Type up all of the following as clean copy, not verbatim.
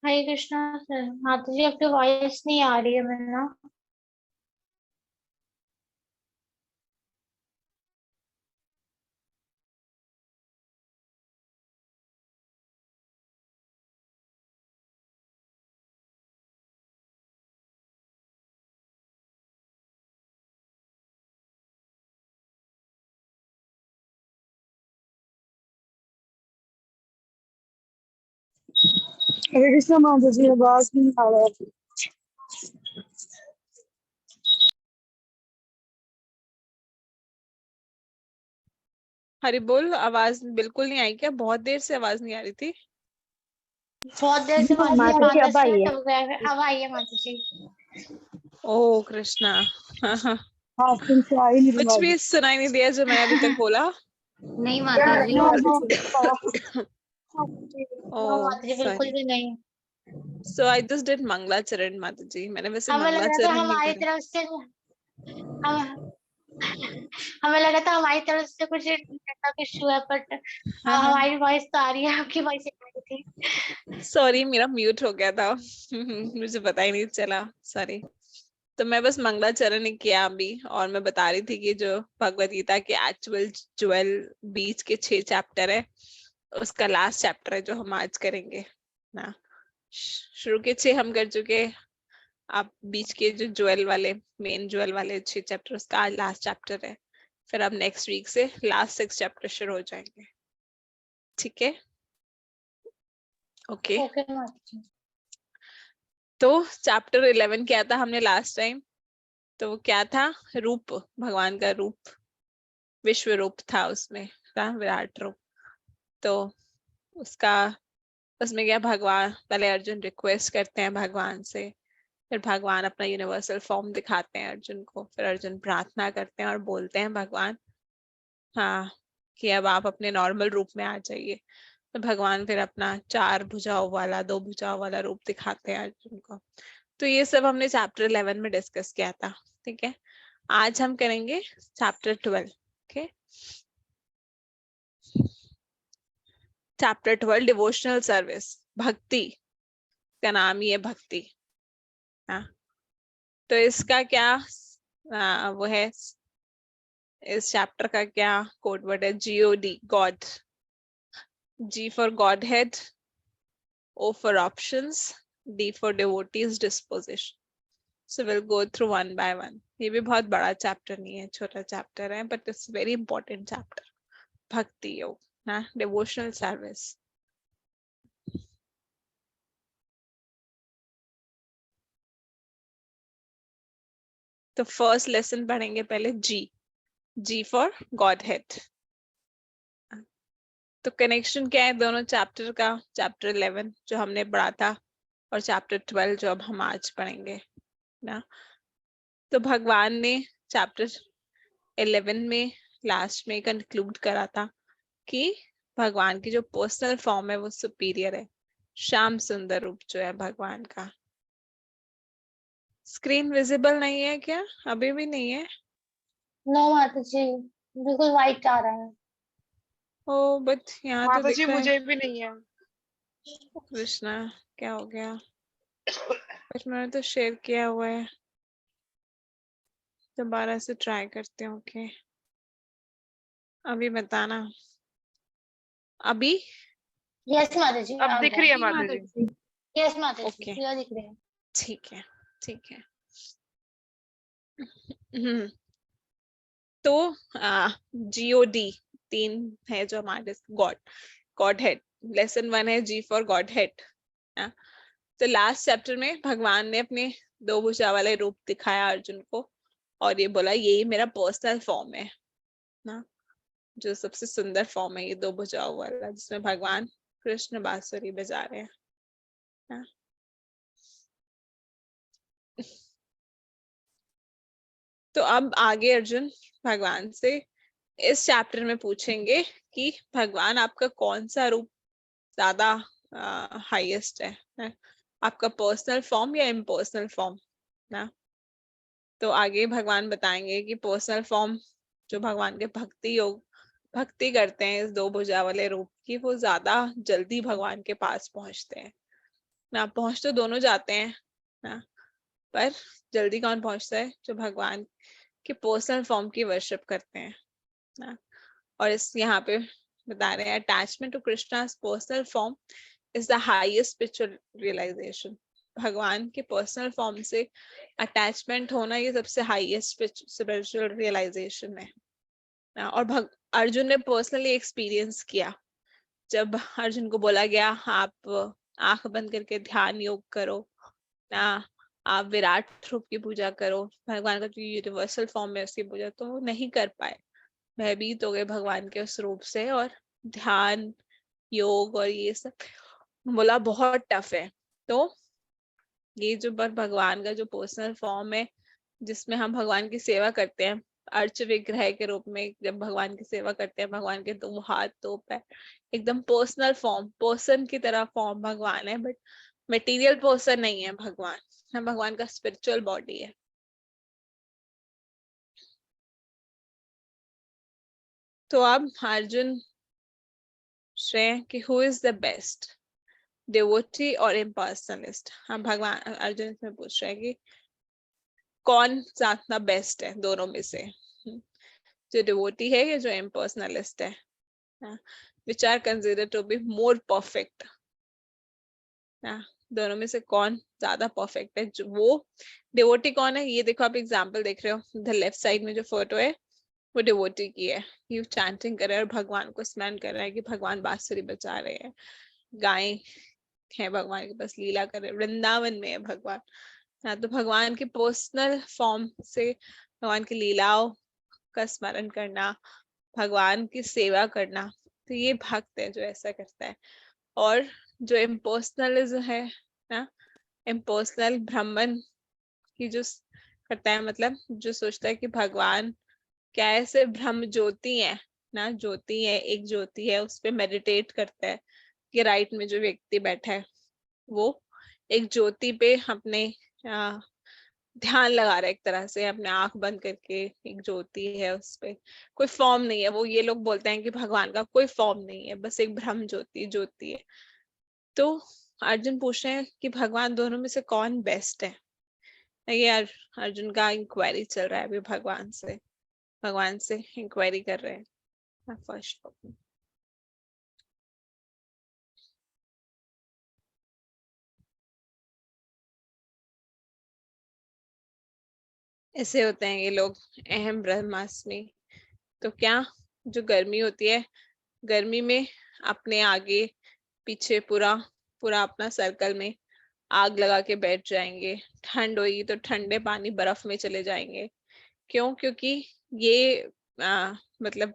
हरे Krishna sir. माता जी आपकी voice नहीं आ रही है मैंने ना। हरे कृष्णा माता जी, आवाज नहीं आ रहा है। हरी बोल, आवाज बिल्कुल नहीं आई क्या? बहुत देर से आवाज नहीं आ रही थी। बहुत देर से माता जी माता जी माता अब आई स्टार्ट है। हो गया है। अब आई है माता जी। ओ कृष्णा। हाँ हाँ, हाँ, तुमसे आ ही नहीं रही कुछ आवाज। भी सुनाई नहीं दिया जो मैंने अभी तक बोला। नहीं माता जी। नो ओ माता जी बिल्कुल सॉरी। भी नहीं। सो आई जस्ट डिड मंगलाचरण माता जी, मैंने वैसे हमें लग रहा था मंगलाचरण नहीं हमारी करे। तरफ से हम हमें लगा था हमारी तरफ से कुछ नेटवर्क इशू है, बट हाँ हाँ, हमारी वॉइस तो आ रही है, आपकी वॉइस आ रही थी। सॉरी मेरा म्यूट हो गया था। मुझे पता ही नहीं चला, सॉरी। तो मैं बस मंगलाचरण ही किया अभी, और मैं बता रही थी कि जो भगवत गीता के एक्चुअल ज्वेल बीच के 6 चैप्टर है, उसका लास्ट चैप्टर है जो हम आज करेंगे ना। शुरू के 6 हम कर चुके। आप बीच के जो ज्वेल वाले, मेन ज्वेल वाले 6 चैप्टर, उसका आज लास्ट चैप्टर है। फिर अब नेक्स्ट वीक से लास्ट 6 चैप्टर शुरू हो जाएंगे। ठीक है, ओके। ओके माता जी। तो चैप्टर 11 क्या था हमने लास्ट टाइम? तो वो क्या था? रूप, भगवान का रूप, विश्व रूप था उसमें, था विराट रूप। तो उसका, उसमें क्या, भगवान पहले अर्जुन रिक्वेस्ट करते हैं भगवान से, फिर भगवान अपना यूनिवर्सल फॉर्म दिखाते हैं अर्जुन को, फिर अर्जुन प्रार्थना करते हैं और बोलते हैं भगवान, हाँ, कि अब आप अपने नॉर्मल रूप में आ जाइए। तो भगवान फिर अपना 4 भुजाओं वाला, 2 भुजाओं वाला रूप दिखाते हैं अर्जुन को। तो ये सब हमने चैप्टर 11 में डिस्कस किया था। ठीक है, आज हम करेंगे chapter 12। Okay, chapter 12 devotional service, भक्ति का नाम ही है भक्ति। हाँ, तो इसका क्या वो है, इस चैप्टर का क्या कोड वर्ड है? GOD, God. G for Godhead, O for options, D for devotees disposition. So we'll go through one by one. ये भी बहुत बड़ा चैप्टर नहीं है, छोटा चैप्टर है, but it's very important chapter. भक्ति योग ना, डिवोशनल सर्विस। तो फर्स्ट लेसन पढ़ेंगे पहले जी फॉर गॉड हेड। तो कनेक्शन क्या है दोनों चैप्टर का? चैप्टर 11 जो हमने पढ़ा था और चैप्टर 12 जो अब हम आज पढ़ेंगे ना। तो भगवान ने चैप्टर 11 में लास्ट में कंक्लूड करा था कि भगवान की जो पर्सनल फॉर्म है वो सुपीरियर है, श्याम सुंदर रूप जो है भगवान का। स्क्रीन विजिबल नहीं है क्या? अभी भी नहीं है? नो माता जी, बिल्कुल वाइट आ रहा है। ओ बट यहाँ तो माता दिख जी रहा है। मुझे भी नहीं है। कृष्णा, क्या हो गया? बट मैंने तो शेयर किया हुआ है, दोबारा से ट्राई करते हैं। ओके, अभी बताना। अभी यस माता जी, अब आ दिख गया। रही है माता जी। यस माता जी, ओके, क्लियर दिख रहे हैं। ठीक है, ठीक है। हम्म, तो GOD 3 है जो हमारे, गॉड, गॉड हेड। लेसन 1 है G फॉर गॉड हेड। तो लास्ट चैप्टर में भगवान ने अपने 2 भुजा वाले रूप दिखाया अर्जुन को, और ये बोला यही मेरा पर्सनल फॉर्म है ना, जो सबसे सुंदर फॉर्म है ये 2 भुजाओं वाला, जिसमें भगवान कृष्ण बांसुरी बजा रहे हैं ना। तो अब आगे अर्जुन भगवान से इस चैप्टर में पूछेंगे कि भगवान आपका कौन सा रूप ज्यादा हाईएस्ट है, आपका पर्सनल फॉर्म या इम्पर्सनल फॉर्म ना। तो आगे भगवान बताएंगे कि पर्सनल फॉर्म जो भगवान के भक्ति योग, भक्ति करते हैं इस 2 भुजा वाले रूप की, वो ज्यादा जल्दी भगवान के पास पहुंचते हैं ना, पहुंच तो दोनों जाते हैं ना, पर जल्दी कौन पहुंचता है? जो भगवान के पर्सनल फॉर्म की वर्शिप करते हैं ना। और इस यहाँ पे बता रहे हैं attachment to Krishna's personal form is the highest spiritual realisation. भगवान के पर्सनल फॉर्म से अटैचमेंट होना ये सबसे हाईएस्ट स्पिरिचुअल रियलाइजेशन है ना। और अर्जुन ने पर्सनली एक्सपीरियंस किया। जब अर्जुन को बोला गया आप आंख बंद करके ध्यान योग करो ना, आप विराट रूप की पूजा करो, भगवान का जो यूनिवर्सल फॉर्म है उसकी पूजा, तो वो नहीं कर पाए, भयभीत हो गए भगवान के उस रूप से। और ध्यान योग और ये सब बोला बहुत टफ है। तो ये जो भगवान का जो पर्सनल फॉर्म है जिसमें हम भगवान की सेवा करते हैं, अर्च विग्रह के रूप में जब भगवान की सेवा करते हैं, भगवान के 2 हाथ 2 पैर, एकदम पर्सनल फॉर्म, पर्सन की तरह फॉर्म भगवान है, बट मटेरियल पर्सन नहीं है भगवान। हम भगवान का स्पिरिचुअल बॉडी है। तो अब अर्जुन श्रेय कि who is the best, devotee और इम्पर्सनलिस्ट। हम भगवान अर्जुन इसमें पूछ रहे हैं कि कौन ज्यादा बेस्ट है दोनों में से, जो डिवोटी है या जो इम्पर्सनलिस्ट है, which are considered to be more perfect. दोनों में से कौन ज्यादा परफेक्ट है? जो वो डिवोटी कौन है, ये देखो आप एग्जांपल देख रहे हो, द लेफ्ट साइड में जो फोटो है वो डिवोटी की है। ये चैंटिंग कर रहा है और भगवान को स्मरण कर रहा है कि भगवान बांसुरी बजा रहे हैं, गाय है भगवान के पास, लीला कर रहे हैं, वृंदावन में है भगवान। तो भगवान के पर्सनल फॉर्म से भगवान की लीलाओं का स्मरण करना, भगवान की सेवा करना, तो ये भक्त है जो ऐसा करता है। और जो इम्पर्सनलिज्म है ना, इम्पर्सनल ब्राह्मण की जो करता है, मतलब जो सोचता है कि भगवान क्या ऐसे ब्रह्म ज्योति है ना, ज्योति है, एक ज्योति है, उस पर मेडिटेट करता है कि राइट में जो व्यक्ति बैठा है वो एक ज्योति पे अपने ध्यान लगा रहा है, एक तरह से अपने आंख बंद करके, एक ज्योति है उस पे, कोई फॉर्म नहीं है वो। ये लोग बोलते हैं कि भगवान का कोई फॉर्म नहीं है, बस एक ब्रह्म ज्योति ज्योति है। तो अर्जुन पूछ रहे हैं कि भगवान दोनों में से कौन बेस्ट है। ये अर्जुन का इंक्वायरी चल रहा है अभी, भगवान से इंक्वायरी कर रहे हैं फर्स्ट। ऐसे होते हैं ये लोग, अहम ब्रह्मास्मि। तो क्या जो गर्मी होती है, गर्मी में अपने आगे पीछे पूरा पूरा अपना सर्कल में आग लगा के बैठ जाएंगे, ठंड होगी तो ठंडे पानी बर्फ में चले जाएंगे। क्यों? क्योंकि ये मतलब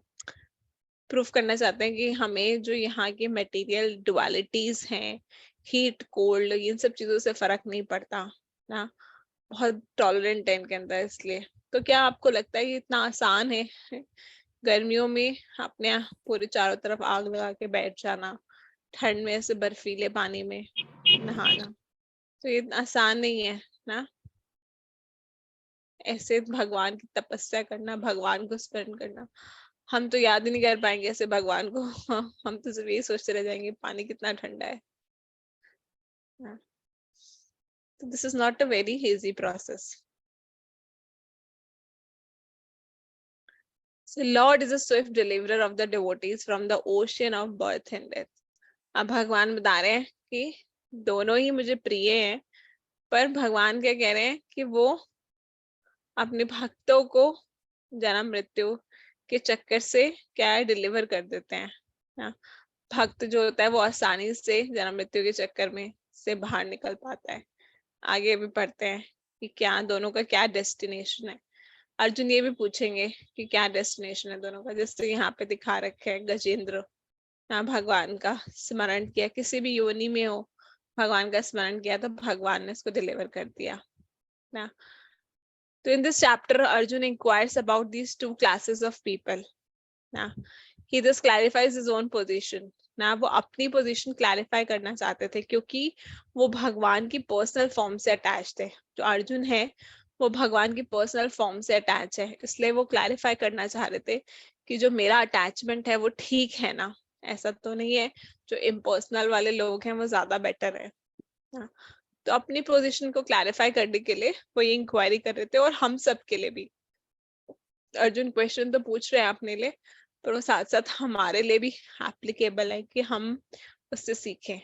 प्रूफ करना चाहते हैं कि हमें जो यहाँ की मटेरियल डुअलिटीज हैं, हीट कोल्ड, इन सब चीजों से फर्क नहीं पड़ता ना, बहुत टॉलरेंट है इनके अंदर। इसलिए तो क्या आपको लगता है ये इतना आसान है गर्मियों में अपने पूरे चारों तरफ आग लगा के बैठ जाना, ठंड में ऐसे बर्फीले पानी में नहाना? तो ये इतना आसान नहीं है ना, ऐसे भगवान की तपस्या करना, भगवान को स्मरण करना। हम तो याद ही नहीं कर पाएंगे ऐसे भगवान को हम तो सिर्फ यही सोचते रह जाएंगे पानी कितना ठंडा है। तो this is not a very easy process. So Lord is a swift deliverer of the devotees from the ocean of birth and death. अब भगवान बता रहे हैं कि दोनों ही मुझे प्रिय हैं, पर भगवान क्या कह रहे हैं कि वो अपने भक्तों को जन्म मृत्यु के चक्कर से क्या है, डिलीवर कर देते हैं ना। भक्त जो होता है वो आसानी से जन्म मृत्यु के चक्कर में से बाहर निकल पाता है। आगे भी पढ़ते हैं कि क्या दोनों का क्या डेस्टिनेशन है। अर्जुन ये भी पूछेंगे कि क्या डेस्टिनेशन है दोनों का, जैसे यहाँ पे दिखा रखे हैं गजेंद्र ना, भगवान का स्मरण किया, किसी भी योनि में हो भगवान का स्मरण किया तो भगवान ने उसको डिलीवर कर दिया ना। तो in this chapter Arjun inquires about these two classes of people ना, he just clarifies his own position ना, वो अपनी पोजीशन क्लैरिफाई करना चाहते थे क्योंकि वो भगवान की पर्सनल फॉर्म से अटैच थे। जो अर्जुन है वो भगवान की पर्सनल फॉर्म से अटैच है, इसलिए वो क्लैरिफाई करना चाह रहे थे कि जो मेरा अटैचमेंट है वो ठीक है ना, ऐसा तो नहीं है जो इम्पर्सनल वाले लोग हैं वो ज्यादा बेटर है हाँ, तो अपनी पोजीशन को क्लैरिफाई करने के लिए वो ये इंक्वायरी कर रहे थे, और हम सब के लिए भी। अर्जुन क्वेश्चन तो पूछ रहे हैं अपने लिए, पर वो साथ साथ हमारे लिए भी एप्लीकेबल है कि हम उससे सीखें।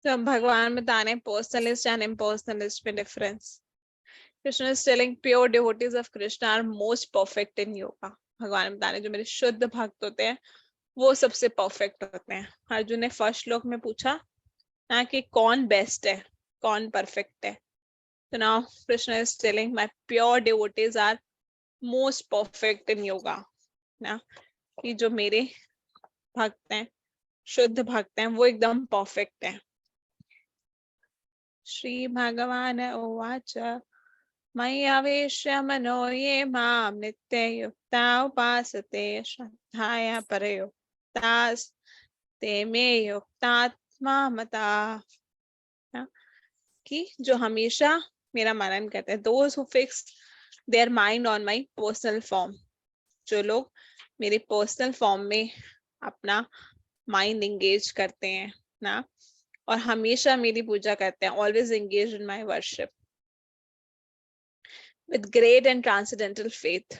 तो भगवान बता रहे हैं पर्सनलिस्ट एंड इम्पर्सनलिस्ट में difference. Krishna is telling pure devotees of Krishna are most perfect in yoga. भगवान बता रहे हैं जो मेरे शुद्ध भक्त होते हैं वो सबसे परफेक्ट होते हैं। अर्जुन ने फर्स्ट श्लोक में पूछा ना कि कौन बेस्ट है, कौन परफेक्ट है। तो now Krishna is telling my pure devotees are most perfect in yoga ना, कि जो मेरे भक्त हैं, शुद्ध भक्त हैं, वो एकदम परफेक्ट है। श्री भगवान उवाच मयि आवेश्य मनो ये मां नित्ययुक्ता उपासते श्रद्धाया परयुक्तास्ते मे युक्तात्मा मता। कि जो हमेशा मेरा मनन करते हैं, those who fix their mind on my personal form, जो लोग मेरे पर्सनल फॉर्म में अपना माइंड एंगेज करते हैं ना, और हमेशा मेरी पूजा करते हैं, always engage in my worship with great and transcendental faith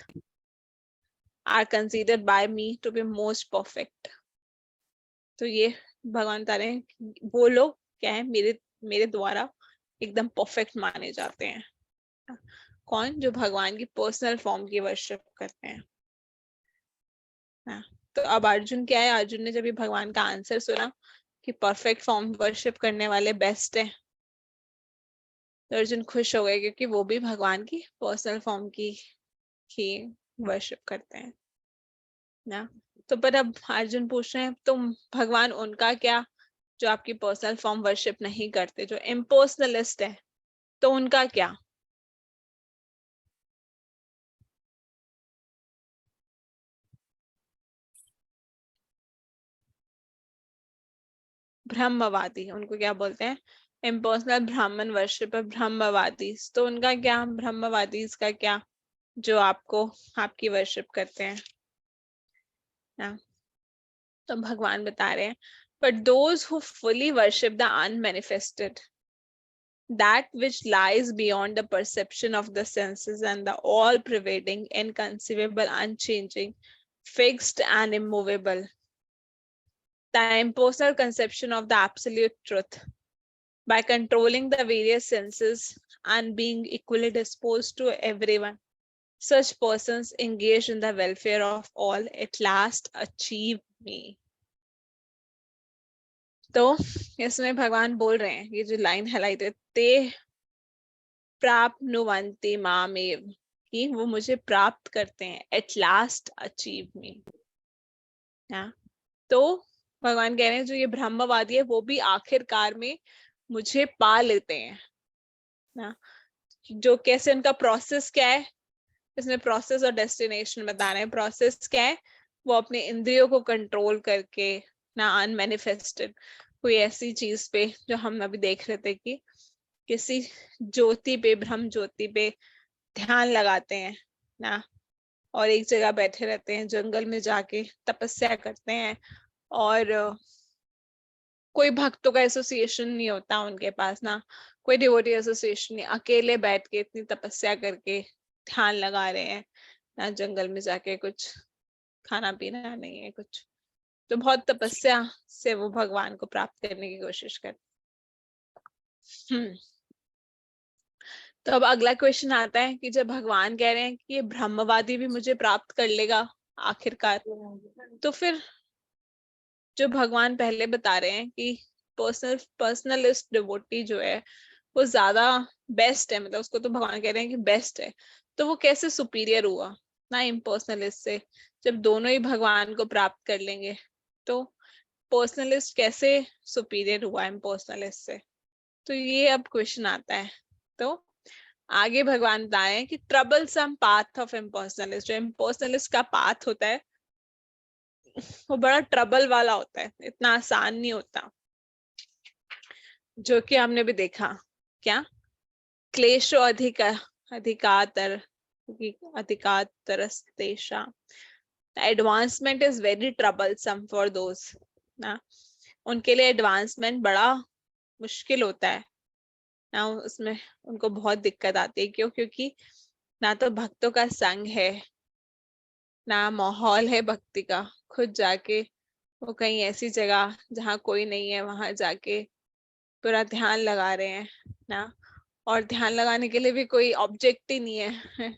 are considered by me to be most perfect। तो ये भगवान बता रहे हैं वो लोग क्या है, मेरे मेरे द्वारा एकदम परफेक्ट माने जाते हैं। कौन? जो भगवान की पर्सनल फॉर्म की वर्शिप करते हैं ना। तो अब अर्जुन क्या है, अर्जुन ने जब ये भगवान का आंसर सुना कि परफेक्ट फॉर्म वर्शिप करने वाले बेस्ट है, तो अर्जुन खुश हो गए क्योंकि वो भी भगवान की पर्सनल फॉर्म की ही वर्शिप करते हैं ना। तो पर अब अर्जुन पूछ रहे हैं तुम भगवान उनका क्या, जो आपकी पर्सनल फॉर्म वर्शिप नहीं करते, जो इम्पर्सनलिस्ट है, तो उनका क्या? ब्रह्मवादी, उनको क्या बोलते हैं? इम्पर्सनल ब्राह्मण वर्शिप, ब्रह्मवादी। तो उनका क्या, ब्रह्मवादी का क्या, जो आपको आपकी वर्शिप करते हैं ना। तो भगवान बता रहे हैं but those who fully worship the unmanifested, that which lies beyond the perception of the senses and the all pervading, inconceivable, unchanging, fixed and immovable, the impersonal conception of the absolute truth, by controlling the various senses and being equally disposed to everyone, such persons engaged in the welfare of all at last achieve me। तो इसमें भगवान बोल रहे हैं, ये जो line highlight है, ते प्राप्नुवन्ति मामेव, कि वो मुझे प्राप्त करते हैं, एट लास्ट अचीव मी। तो भगवान कह रहे हैं जो ये ब्रह्मवादी है वो भी आखिरकार में मुझे पा लेते हैं ना। जो कैसे उनका प्रोसेस क्या है, इसमें प्रोसेस और डेस्टिनेशन बता रहे हैं। प्रोसेस क्या है, वो अपने इंद्रियों को कंट्रोल करके ना, अनमैनिफेस्टेड कोई ऐसी चीज पे, जो हम अभी देख रहे थे कि किसी ज्योति पे, ब्रह्म ज्योति पे ध्यान लगाते हैं ना, और एक जगह बैठे रहते हैं, जंगल में जाके तपस्या करते हैं, और कोई भक्तों का एसोसिएशन नहीं होता उनके पास ना, कोई डिवोटी एसोसिएशन नहीं, अकेले बैठ के इतनी तपस्या करके ध्यान लगा रहे हैं ना, जंगल में जाके, कुछ खाना पीना नहीं है कुछ, तो बहुत तपस्या से वो भगवान को प्राप्त करने की कोशिश करते। तो अब अगला क्वेश्चन आता है कि जब भगवान कह रहे हैं कि ये ब्रह्मवादी भी मुझे प्राप्त कर लेगा आखिरकार, तो फिर जो भगवान पहले बता रहे हैं कि पर्सनलिस्ट डिवोटी जो है वो ज्यादा बेस्ट है, मतलब उसको तो भगवान कह रहे हैं कि बेस्ट है, तो वो कैसे सुपीरियर हुआ ना इम्पर्सनलिस्ट से? जब दोनों ही भगवान को प्राप्त कर लेंगे, तो पर्सनलिस्ट कैसे सुपीरियर हुआ इम्पर्सनलिस्ट से? तो ये अब क्वेश्चन आता है। तो आगे भगवान बताए हैं कि trouble some path of impersonalist, जो इम्पर्सनलिस्ट का पाथ होता है वो बड़ा ट्रबल वाला होता है, इतना आसान नहीं होता, जो कि हमने भी देखा। क्या? क्लेशो अधिकातर अधिकातरस्तेषां, advancement is very troublesome for those ना, उनके लिए एडवांसमेंट बड़ा मुश्किल होता है ना, उसमें उनको बहुत दिक्कत आती है। क्यों? क्योंकि ना तो भक्तों का संग है, ना माहौल है भक्ति का। खुद जाके वो कहीं ऐसी जगह जहाँ कोई नहीं है वहां जाके पूरा ध्यान लगा रहे हैं ना, और ध्यान लगाने के लिए भी कोई ऑब्जेक्ट ही नहीं है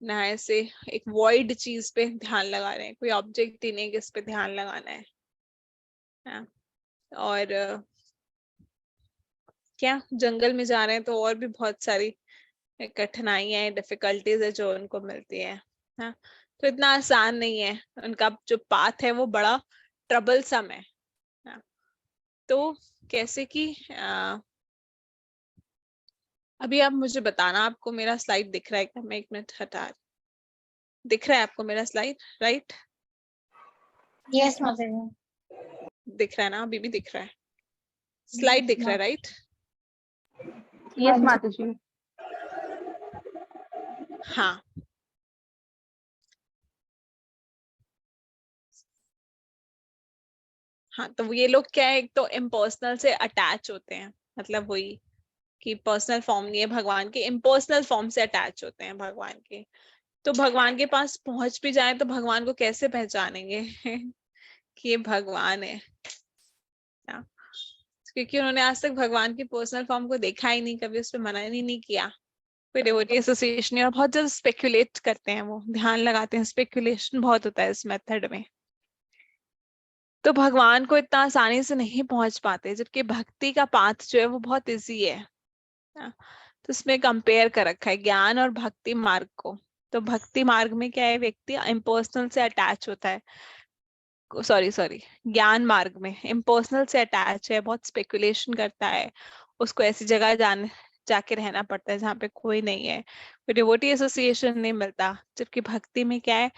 ना, ऐसे एक वॉइड चीज पे ध्यान लगा रहे हैं, कोई ऑब्जेक्ट ही नहीं किस पे ध्यान लगाना है ना। और क्या जंगल में जा रहे हैं तो और भी बहुत सारी कठिनाइयां हैं, डिफिकल्टीज है जो उनको मिलती है ना, तो इतना आसान नहीं है, उनका जो पाथ है वो बड़ा ट्रबलसम है ना। तो कैसे कि अभी आप मुझे बताना, आपको मेरा स्लाइड दिख रहा है क्या? मैं एक मिनट हटा, दिख रहा है आपको मेरा स्लाइड? राइट, यस माता जी। दिख रहा है ना? अभी भी दिख रहा है, स्लाइड दिख रहा है राइट? यस माता जी। हाँ, हाँ, तो ये लोग क्या है, एक तो इम्पर्सनल से अटैच होते हैं, मतलब वही कि पर्सनल फॉर्म नहीं है भगवान के, इम्पर्सनल फॉर्म से अटैच होते हैं भगवान के। तो भगवान के पास पहुंच भी जाए तो भगवान को कैसे पहचानेंगे कि ये भगवान है ना? क्योंकि उन्होंने आज तक भगवान की पर्सनल फॉर्म को देखा ही नहीं, कभी उस पर मनन ही नहीं किया, कोई डिवोटी एसोसिएशन, और बहुत ज्यादा स्पेकुलेट करते हैं, वो ध्यान लगाते हैं, स्पेकुलेशन बहुत होता है इस मेथड में, तो भगवान को इतना आसानी से नहीं पहुंच पाते, जबकि भक्ति का पाथ जो है वो बहुत इजी है ना। तो इसमें कंपेयर कर रखा है ज्ञान और भक्ति मार्ग को। तो भक्ति मार्ग में क्या है, व्यक्ति इम्पर्सनल से अटैच होता है, सॉरी सॉरी, ज्ञान मार्ग में इम्पर्सनल से अटैच है, बहुत स्पेकुलेशन करता है, उसको ऐसी जगह जाके रहना पड़ता है जहाँ पे कोई नहीं है, कोई डिवोटी एसोसिएशन नहीं मिलता। जबकि भक्ति में क्या है,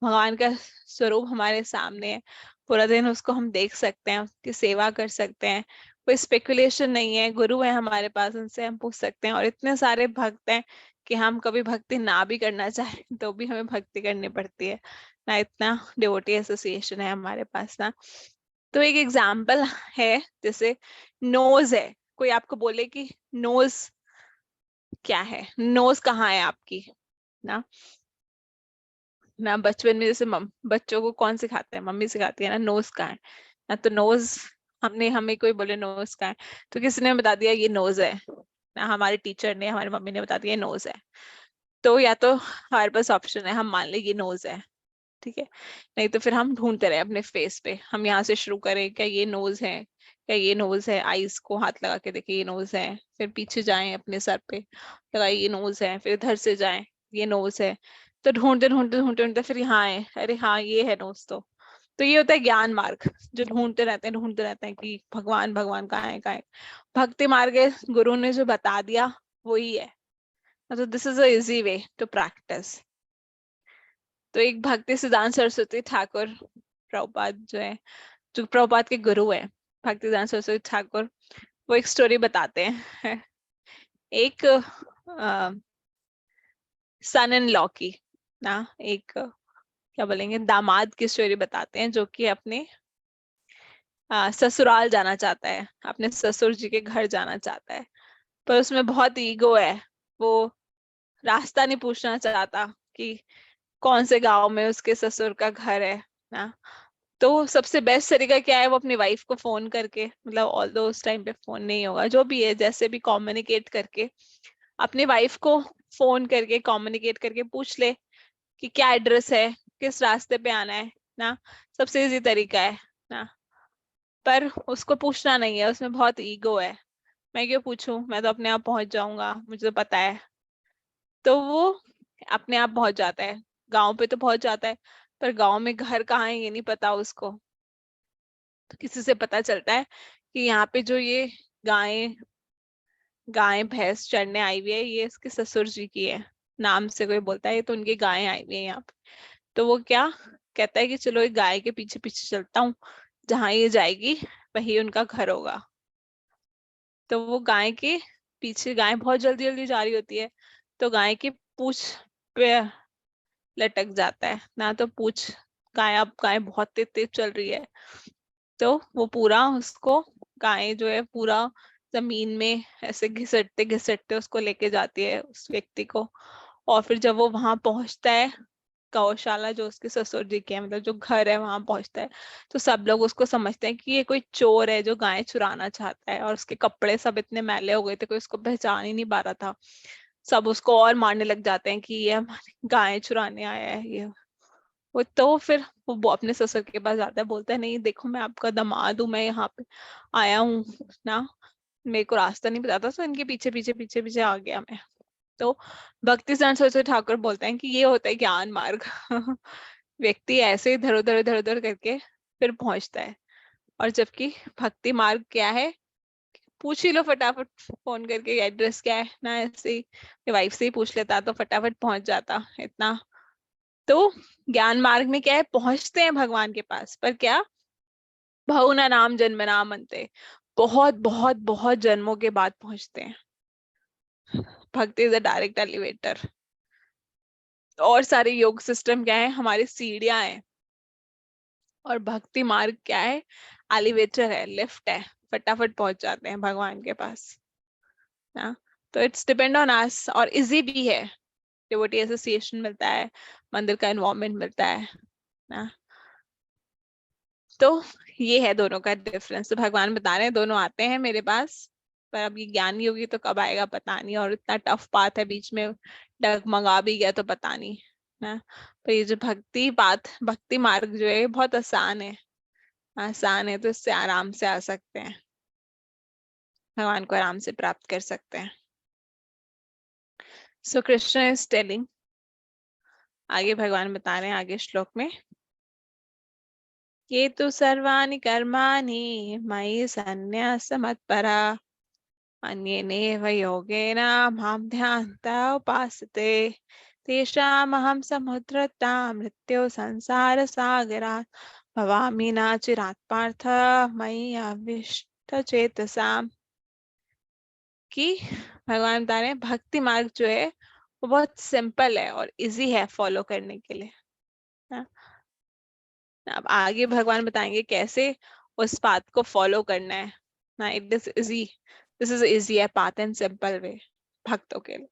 भगवान का स्वरूप हमारे सामने है, पूरा दिन उसको हम देख सकते हैं, उसकी सेवा कर सकते हैं, कोई स्पेकुलेशन नहीं है, गुरु है हमारे पास, उनसे हम पूछ सकते हैं, और इतने सारे भक्त हैं कि हम कभी भक्ति ना भी करना चाहें तो भी हमें भक्ति करनी पड़ती है ना, इतना डिवोटी एसोसिएशन है हमारे पास ना। तो एक एग्जाम्पल है, जैसे नोज है, कोई आपको बोले कि नोज क्या है, नोज कहाँ है आपकी ना, बचपन में जैसे बच्चों को कौन सिखाते हैं, मम्मी सिखाती है ना, नोज कहाँ है ना, तो नोज, हमने हमें कोई बोले नोज कहाँ है, तो किसी ने बता दिया ये नोज है ना, हमारे टीचर ने, हमारी मम्मी ने बता दिया नोज है, तो या तो हमारे पास ऑप्शन है, हम मान ले ये नोज है, ठीक है, नहीं तो फिर हम ढूंढते रहे अपने फेस पे, हम यहाँ से शुरू करें, क्या ये नोज है, क्या ये नोज है, आईज को हाथ लगा के देखे ये नोज है, फिर पीछे जाएं अपने सर पे लगाए ये नोज है, फिर इधर से जाएं ये नोज है, तो ढूंढते ढूंढते ढूंढते ढूंढते फिर यहाँ आए, अरे हाँ ये है नोज। तो ये होता है ज्ञान मार्ग, जो ढूंढते रहते हैं कि भगवान भगवान कहाँ है कहाँ है। भक्ति मार्ग है, गुरु ने जो बता दिया वही है, तो this is a easy way to practice. तो एक भक्ति सिद्धांत सरस्वती ठाकुर प्रभुपाद जो है, जो प्रभुपाद के गुरु है, भक्ति सिद्धांत सरस्वती ठाकुर, वो एक स्टोरी बताते हैं एक सन इन लॉ की ना, एक क्या बोलेंगे, दामाद की स्टोरी बताते हैं, जो कि अपने ससुराल जाना चाहता है, अपने ससुर जी के घर जाना चाहता है, पर उसमें बहुत ईगो है, वो रास्ता नहीं पूछना चाहता कि कौन से गांव में उसके ससुर का घर है ना। तो सबसे बेस्ट तरीका क्या है, वो अपनी वाइफ को फोन करके, मतलब ऑल दो उस टाइम पे फोन नहीं होगा, जो भी है जैसे भी कम्युनिकेट करके, अपनी वाइफ को फोन करके कम्युनिकेट करके पूछ ले कि क्या एड्रेस है, किस रास्ते पे आना है ना, सबसे इजी तरीका है ना। पर उसको पूछना नहीं है, उसमें बहुत ईगो है, मैं क्यों पूछूं, मैं तो अपने आप पहुंच जाऊंगा, मुझे तो पता है। तो वो अपने आप पहुंच जाता है, गांव पे तो पहुंच जाता है, पर गांव में घर कहाँ है ये नहीं पता उसको। तो किसी से पता चलता है कि यहाँ पे जो ये गायें गाय भैंस चढ़ने आई हुई है, ये इसके ससुर जी की है, नाम से कोई बोलता है ये तो उनकी गाय आई हुई है यहाँ पे। तो वो क्या कहता है कि चलो एक गाय के पीछे पीछे चलता हूँ, जहां ये जाएगी वही उनका घर होगा। तो वो गाय के पीछे, गाय बहुत जल्दी जल्दी जा रही होती है, तो गाय की पूंछ पे लटक जाता है ना, तो पूंछ, गाय, अब गाय बहुत तेज तेज चल रही है, तो वो पूरा उसको, गाय जो है पूरा जमीन में ऐसे घिसटते घिसटते उसको लेके जाती है उस व्यक्ति को। और फिर जब वो वहां पहुंचता है, गौशाला जो उसके ससुर जी के है, मतलब जो घर है, वहां पहुंचता है, तो सब लोग उसको समझते हैं कि ये कोई चोर है जो गाय चुराना चाहता है, और उसके कपड़े सब इतने मैले हो गए थे कोई उसको पहचान ही नहीं पा रहा था। सब उसको और मारने लग जाते हैं कि ये हमारी गाय चुराने आया है ये वो। तो फिर वो अपने ससुर के पास जाता है, बोलता है नहीं देखो मैं आपका दामाद हूँ, मैं यहाँ पे आया हूँ ना, मेरे को रास्ता नहीं पता था, तो इनके पीछे पीछे पीछे पीछे आ गया मैं। तो भक्ति सिद्धांत सरस्वती ठाकुर बोलते हैं कि ये होता है ज्ञान मार्ग। व्यक्ति ऐसे इधर उधर करके फिर पहुंचता है। और जबकि भक्ति मार्ग क्या है, पूछ ही लो फटाफट फोन करके एड्रेस क्या है ना, ऐसे ही वाइफ से ही पूछ लेता तो फटाफट पहुंच जाता इतना। तो ज्ञान मार्ग में क्या है, पहुंचते हैं भगवान के पास, पर क्या, बहु ना नाम जन्म नाम अंते, बहुत बहुत बहुत जन्मों के बाद पहुंचते हैं। भक्ति इज अ डायरेक्ट एलिवेटर। और सारे योग सिस्टम क्या है, हमारी सीढ़ियां हैं, और भक्ति मार्ग क्या है, एलिवेटर है, लिफ्ट है, फटाफट पहुंच जाते हैं भगवान के पास ना। तो इट्स डिपेंड ऑन अस, और इजी भी है, डिवोटी एसोसिएशन मिलता है, मंदिर का एनवायरनमेंट मिलता है ना। तो ये है दोनों का डिफरेंस। तो भगवान बता रहे हैं दोनों आते हैं मेरे पास, पर अब ये ज्ञान योगी तो कब आएगा पता नहीं, और इतना टफ पाथ है, बीच में डगमगा भी गया तो पता नहीं ना। पर ये जो भक्ति पाथ, भक्ति मार्ग जो है बहुत आसान है, आसान है, तो इससे आराम से आ सकते हैं, भगवान को आराम से प्राप्त कर सकते हैं। सो कृष्ण इज टेलिंग, आगे भगवान बता रहे हैं आगे श्लोक में, ये तो सर्वाणि कर्माणि मयि सन्न्यास मत्परा अन्येनेव योगेन मां ध्यायन्तः उपासते तेषामहं समुद्रतां मृत्योः संसारसागरात् भवामि न चिरात् पार्थ मयि आविष्टचेतसाम्। कि भगवान बता रहे हैं भक्ति मार्ग जो है वो बहुत सिंपल है और इजी है फॉलो करने के लिए ना। अब आगे भगवान बताएंगे कैसे उस पाथ को फॉलो करना है ना। It is easy, this is easy है पाथ एंड सिंपल वे भक्तों के लिए।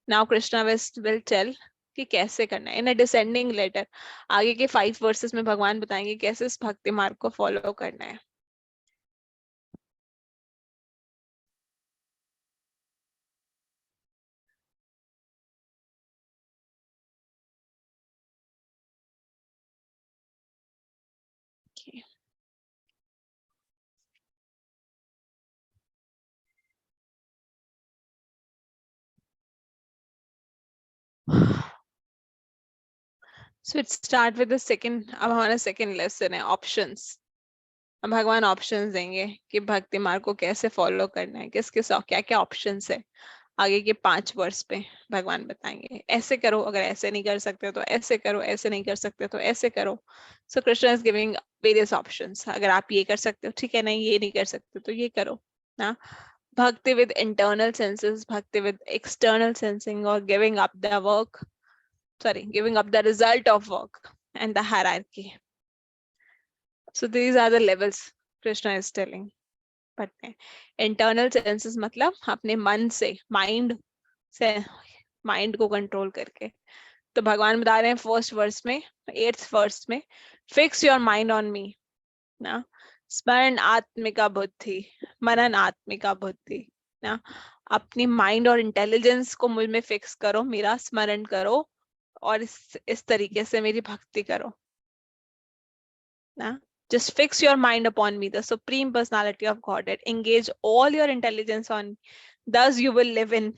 नाउ कृष्णा विल टेल कि कैसे करना है इन अ डिसेंडिंग लेटर। आगे के 5 वर्सेस में भगवान बताएंगे कैसे इस भक्ति मार्ग को फॉलो करना है। Okay. So let's start with the second, अब हमारा सेकंड लेसन है ऑप्शंस। अब भगवान ऑप्शंस देंगे कि भक्ति मार्ग को कैसे फॉलो करना है, किसके क्या क्या ऑप्शंस है। आगे के 5 वर्ष पे भगवान बताएंगे ऐसे करो, अगर ऐसे नहीं कर सकते तो ऐसे करो, ऐसे नहीं कर सकते तो ऐसे करो। So Krishna is giving various options, अगर आप ये कर सकते हो ठीक है, नहीं ये नहीं कर सकते तो ये करो ना। भक्ति विद इंटरनल सेंसेस, भक्ति विद एक्सटर्नल सेंसिंग, और giving up the work, giving up the result of work, and the hierarchy. So these are the levels Krishna is telling. But internal senses मतलब अपने मन से, माइंड को control करके। तो भगवान बता रहे हैं फर्स्ट वर्स में, 8th वर्स में, fix your mind on me ना, स्मरण आत्मिका बुद्धि, मनन आत्मिका बुद्धि ना। अपनी माइंड और इंटेलिजेंस को मुझ में फिक्स करो, मेरा स्मरण करो, और इस तरीके से मेरी भक्ति करो ना। Just fix your mind upon me, the supreme personality of Godhead. Engage all your intelligence on me. Thus you will live in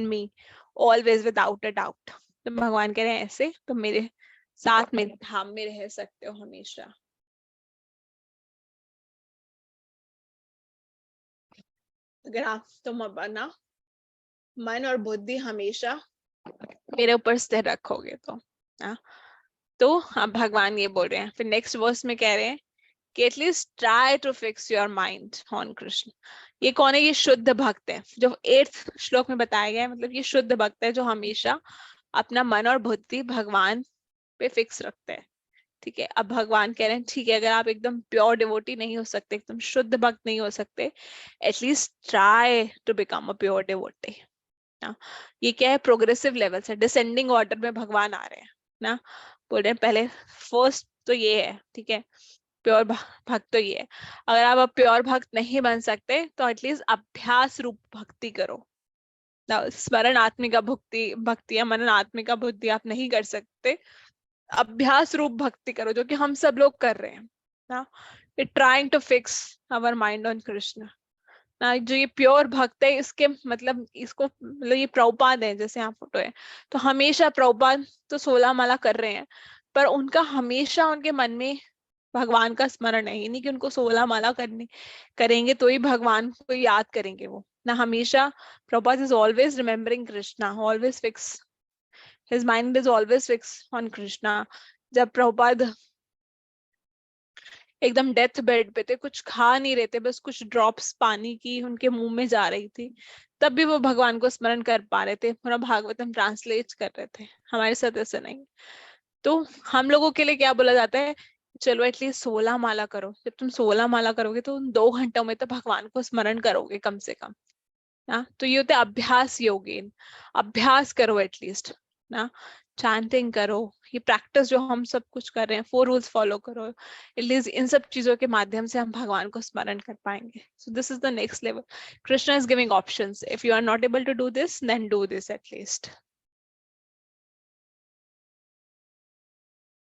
me always without a doubt. तो भगवान कह रहे हैं ऐसे तो मेरे साथ में धाम में रह सकते हो हमेशा। अगर आप तुम अपना मन और बुद्धि हमेशा मेरे ऊपर स्थिर रखोगे तो हाँ। तो अब भगवान ये बोल रहे हैं, फिर नेक्स्ट वर्स में कह रहे हैं कि at least try to fix your mind on Krishna. ये कौन है? ये शुद्ध भक्त है, जो 8th श्लोक में बताया गया है। मतलब ये शुद्ध भक्त है जो हमेशा अपना मन और बुद्धि भगवान पे फिक्स रखते हैं। ठीक है, अब भगवान कह रहे हैं ठीक है, अगर आप एकदम प्योर डिवोटी नहीं हो सकते, एकदम शुद्ध भक्त नहीं हो सकते, at least try to become a pure devotee ना। ये क्या है? प्रोग्रेसिव लेवल से डिसेंडिंग ऑर्डर में भगवान आ रहे हैं ना। बोल रहे हैं पहले फर्स्ट तो ये है, ठीक है, प्योर भक्त तो ये है। अगर आप अब प्योर भक्त नहीं बन सकते तो एटलीस्ट अभ्यास रूप भक्ति करो ना। स्मरण आत्मिका भक्ति भक्ति या मनन आत्मिका बुद्धि आप नहीं कर सकते, अभ्यास रूप भक्ति करो, जो कि हम सब लोग कर रहे हैं ना। Trying to fix our mind on Krishna ना। जो ये प्योर भक्त है, इसके मतलब इसको मतलब ये प्रभुपाद है, जैसे यहाँ फोटो है, तो हमेशा प्रभुपाद तो 16 माला कर रहे हैं, पर उनका हमेशा उनके मन में भगवान का स्मरण है। ये नहीं कि उनको 16 माला करनी करेंगे तो ही भगवान को याद करेंगे वो ना। हमेशा Prabhupada is always remembering Krishna, always fix, his mind is always fix on Krishna. जब प्रभुपाद एकदम डेथ बेड पे थे, कुछ खा नहीं रहे थे, बस कुछ ड्रॉप्स पानी की उनके मुंह में जा रही थी, तब भी वो भगवान को स्मरण कर पा रहे थे, पूरा भागवतम ट्रांसलेट कर रहे थे। हमारे साथ ऐसा नहीं। तो हम लोगों के लिए क्या बोला जाता है? चलो एटलीस्ट 16 माला करो। जब तुम 16 माला करोगे तो उन 2 घंटों में तो भगवान को स्मरण करोगे कम से कम ना। तो ये होता है अभ्यास योगीन। अभ्यास करो एटलीस्ट ना, चैंटिंग करो, ये प्रैक्टिस जो हम सब कुछ कर रहे हैं, 4 रूल्स फॉलो करो एटलीस्ट। इन सब चीजों के माध्यम से हम भगवान को स्मरण कर पाएंगे। So this is the next level. Krishna is giving options, if you are not able to do this then do this at least.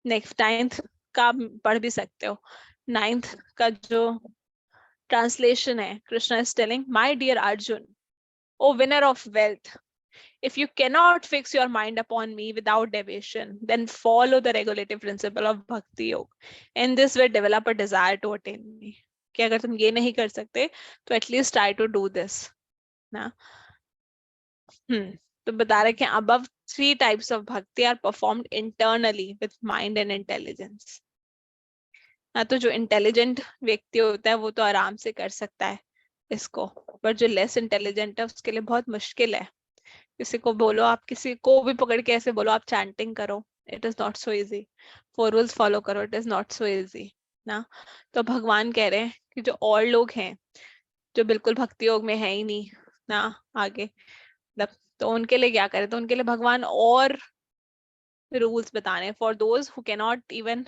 Next 9th का आप पढ़ भी सकते हो। 9th का जो ट्रांसलेशन है, Krishna is telling, my dear Arjun, O winner of wealth, if you cannot fix your mind upon me without deviation, then follow the regulative principle of bhakti yoga. In this way, develop a desire to attain me. कि अगर तुम ये नहीं कर सकते तो at least try to do this ना। तो बता रहे कि above 3 types of bhakti are performed internally with mind and intelligence. ना तो जो इंटेलिजेंट व्यक्ति होता है वो तो आराम से कर सकता है इसको, पर जो लेस इंटेलिजेंट है उसके लिए बहुत मुश्किल है। किसी को बोलो, आप किसी को भी पकड़ के ऐसे बोलो आप चैंटिंग करो, it is not so easy. 4 rules follow करो, it is not so easy ना। तो भगवान कह रहे हैं कि जो और लोग हैं जो बिल्कुल भक्ति योग में है ही नहीं ना आगे, मतलब तो उनके लिए क्या करें? तो उनके लिए भगवान और रूल्स बताने, for those who can not even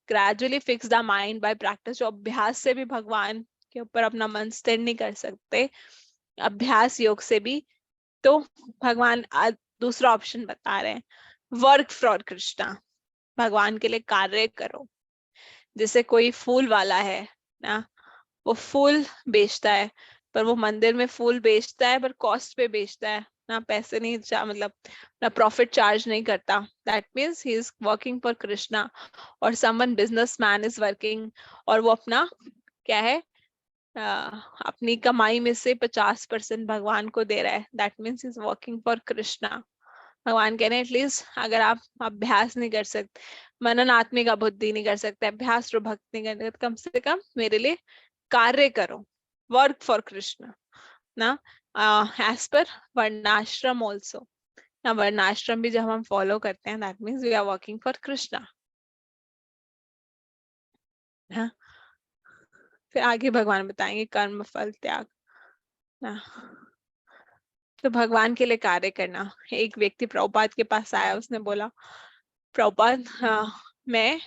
gradually fix the mind bye practice, जो अभ्यास से भी भगवान के ऊपर अपना मन स्थिर नहीं कर सकते, अभ्यास योग से भी। तो भगवान दूसरा ऑप्शन बता रहे हैं, वर्क फॉर कृष्णा, भगवान के लिए कार्य करो। जैसे कोई फूल वाला है ना, वो फूल बेचता है, पर वो मंदिर में फूल बेचता है पर कॉस्ट पे बेचता है ना, पैसे नहीं मतलब ना प्रॉफिट चार्ज नहीं करता। That means he is working for Krishna. और समवन बिजनेसमैन इज वर्किंग, और वो अपना क्या है, अपनी कमाई में से 50% भगवान को दे रहा है, that means is working for Krishna. भगवान कह रहे हैं एटलीस्ट अगर आप अभ्यास नहीं कर सकते, मनन आत्मिका बुद्धि नहीं कर सकते, अभ्यास रूप भक्ति नहीं कर सकते, कम से कम मेरे लिए कार्य करो, वर्क फॉर कृष्ण ना। एज पर वर्णाश्रम ऑल्सो ना, वर्णाश्रम भी जब हम फॉलो करते हैं that means we are working for Krishna. फिर आगे भगवान बताएंगे कर्म फल त्याग ना। तो भगवान के लिए कार्य करना। एक व्यक्ति प्रभुपाद के पास आया, उसने बोला प्रभुपाद मैं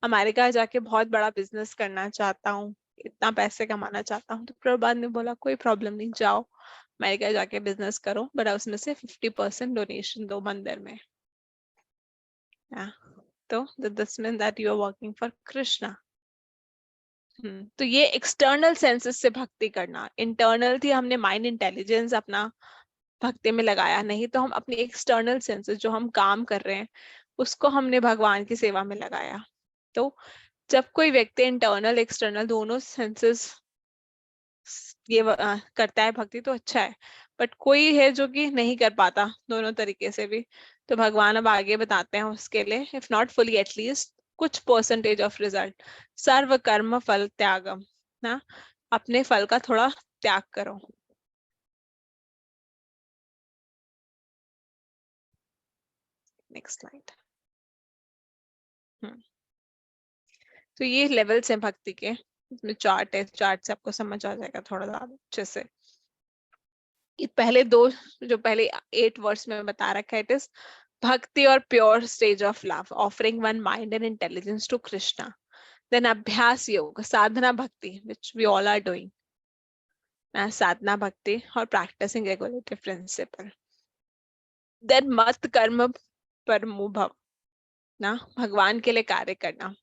अमेरिका जाके बहुत बड़ा बिजनेस करना चाहता हूँ, इतना पैसे कमाना चाहता हूँ। तो प्रभुपाद ने बोला कोई प्रॉब्लम नहीं, जाओ अमेरिका जाके बिजनेस करो, बट उसमें से 50% डोनेशन दो मंदिर में। तो this means that you are working for Krishna. तो ये एक्सटर्नल सेंसेस से भक्ति करना। इंटरनल थी हमने माइंड इंटेलिजेंस अपना भक्ति में लगाया, नहीं तो हम अपनी एक्सटर्नल सेंसेस जो हम काम कर रहे हैं उसको हमने भगवान की सेवा में लगाया। तो जब कोई व्यक्ति इंटरनल एक्सटर्नल दोनों सेंसेस ये करता है भक्ति तो अच्छा है, बट कोई है जो कि नहीं कर पाता दोनों तरीके से भी, तो भगवान अब आगे बताते हैं उसके लिए, इफ नॉट फुली एटलीस्ट कुछ परसेंटेज ऑफ रिजल्ट, सर्व कर्म फल त्यागम ना, अपने फल का थोड़ा त्याग करो। Next slide. तो ये लेवल्स हैं भक्ति के, इसमें चार्ट है, चार्ट से आपको समझ आ जाएगा थोड़ा ज्यादा अच्छे से। ये पहले दो जो पहले 8 वर्ड्स में बता रखा है, इट इज भक्ति और pure stage of love, offering one mind and intelligence to Krishna, then abhyas yoga, sadhana bhakti which we all are doing, sadhana bhakti और प्रैक्टिसिंग रेगुलेटिव प्रिंसिपल, देन मत कर्म परमो भव ना, भगवान के लिए कार्य करना,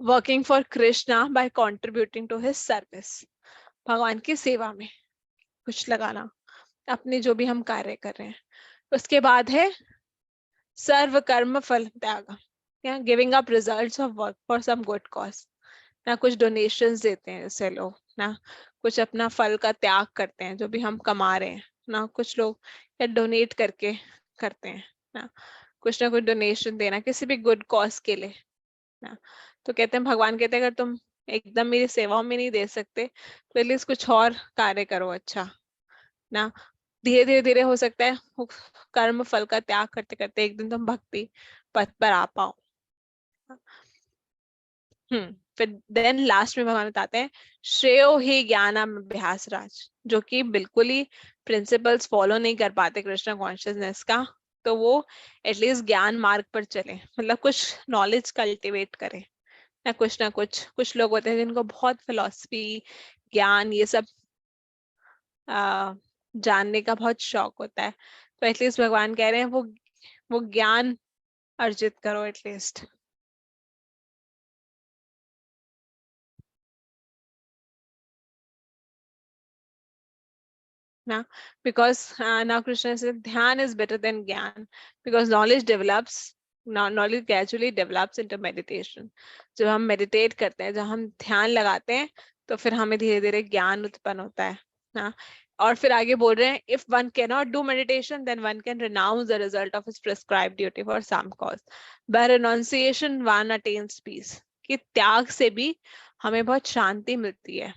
working for Krishna by contributing to his service, भगवान की सेवा में कुछ लगाना, अपने जो भी हम कार्य कर रहे हैं। उसके बाद है सर्व कर्म फल त्याग, या giving up results of work for some good cause, ना कुछ डोनेशंस देते हैं इससे लोग, ना कुछ अपना फल का त्याग करते हैं जो भी हम कमा रहे हैं, ना कुछ लोग या डोनेट करके करते हैं ना कुछ डोनेशन देना किसी भी गुड कॉज के लिए ना। तो कहते हैं भगवान कहते हैं अगर तुम एकदम मेरी सेवाओं में नहीं दे सकते तो एटलीस्ट कुछ और कार्य करो अच्छा ना। धीरे धीरे धीरे हो सकता है कर्म फल का त्याग करते करते एक दिन तुम भक्ति पथ पर आ पाओ। फिर देन लास्ट में भगवान बताते हैं श्रेयो ही ज्ञानम अभ्यास राज, जो कि बिल्कुल ही प्रिंसिपल्स फॉलो नहीं कर पाते कृष्ण कॉन्शियसनेस का, तो वो एटलीस्ट ज्ञान मार्ग पर चले, मतलब कुछ नॉलेज कल्टिवेट करें ना कुछ लोग होते हैं जिनको बहुत फिलॉसफी ज्ञान ये सब जानने का बहुत शौक होता है, तो एटलीस्ट भगवान कह रहे हैं वो ज्ञान अर्जित करो एटलीस्ट ना, because now Krishna says dhyan is better than gyan, because knowledge develops, knowledge gradually develops into meditation. जब हम meditate करते हैं, जब हम ध्यान लगाते हैं तो फिर हमें धीरे धीरे ज्ञान उत्पन्न होता है ना। और फिर आगे बोल रहे हैं if one cannot do meditation then one can renounce the result of his prescribed duty for some cause, by renunciation one attains peace, कि त्याग से भी हमें बहुत शांति मिलती है।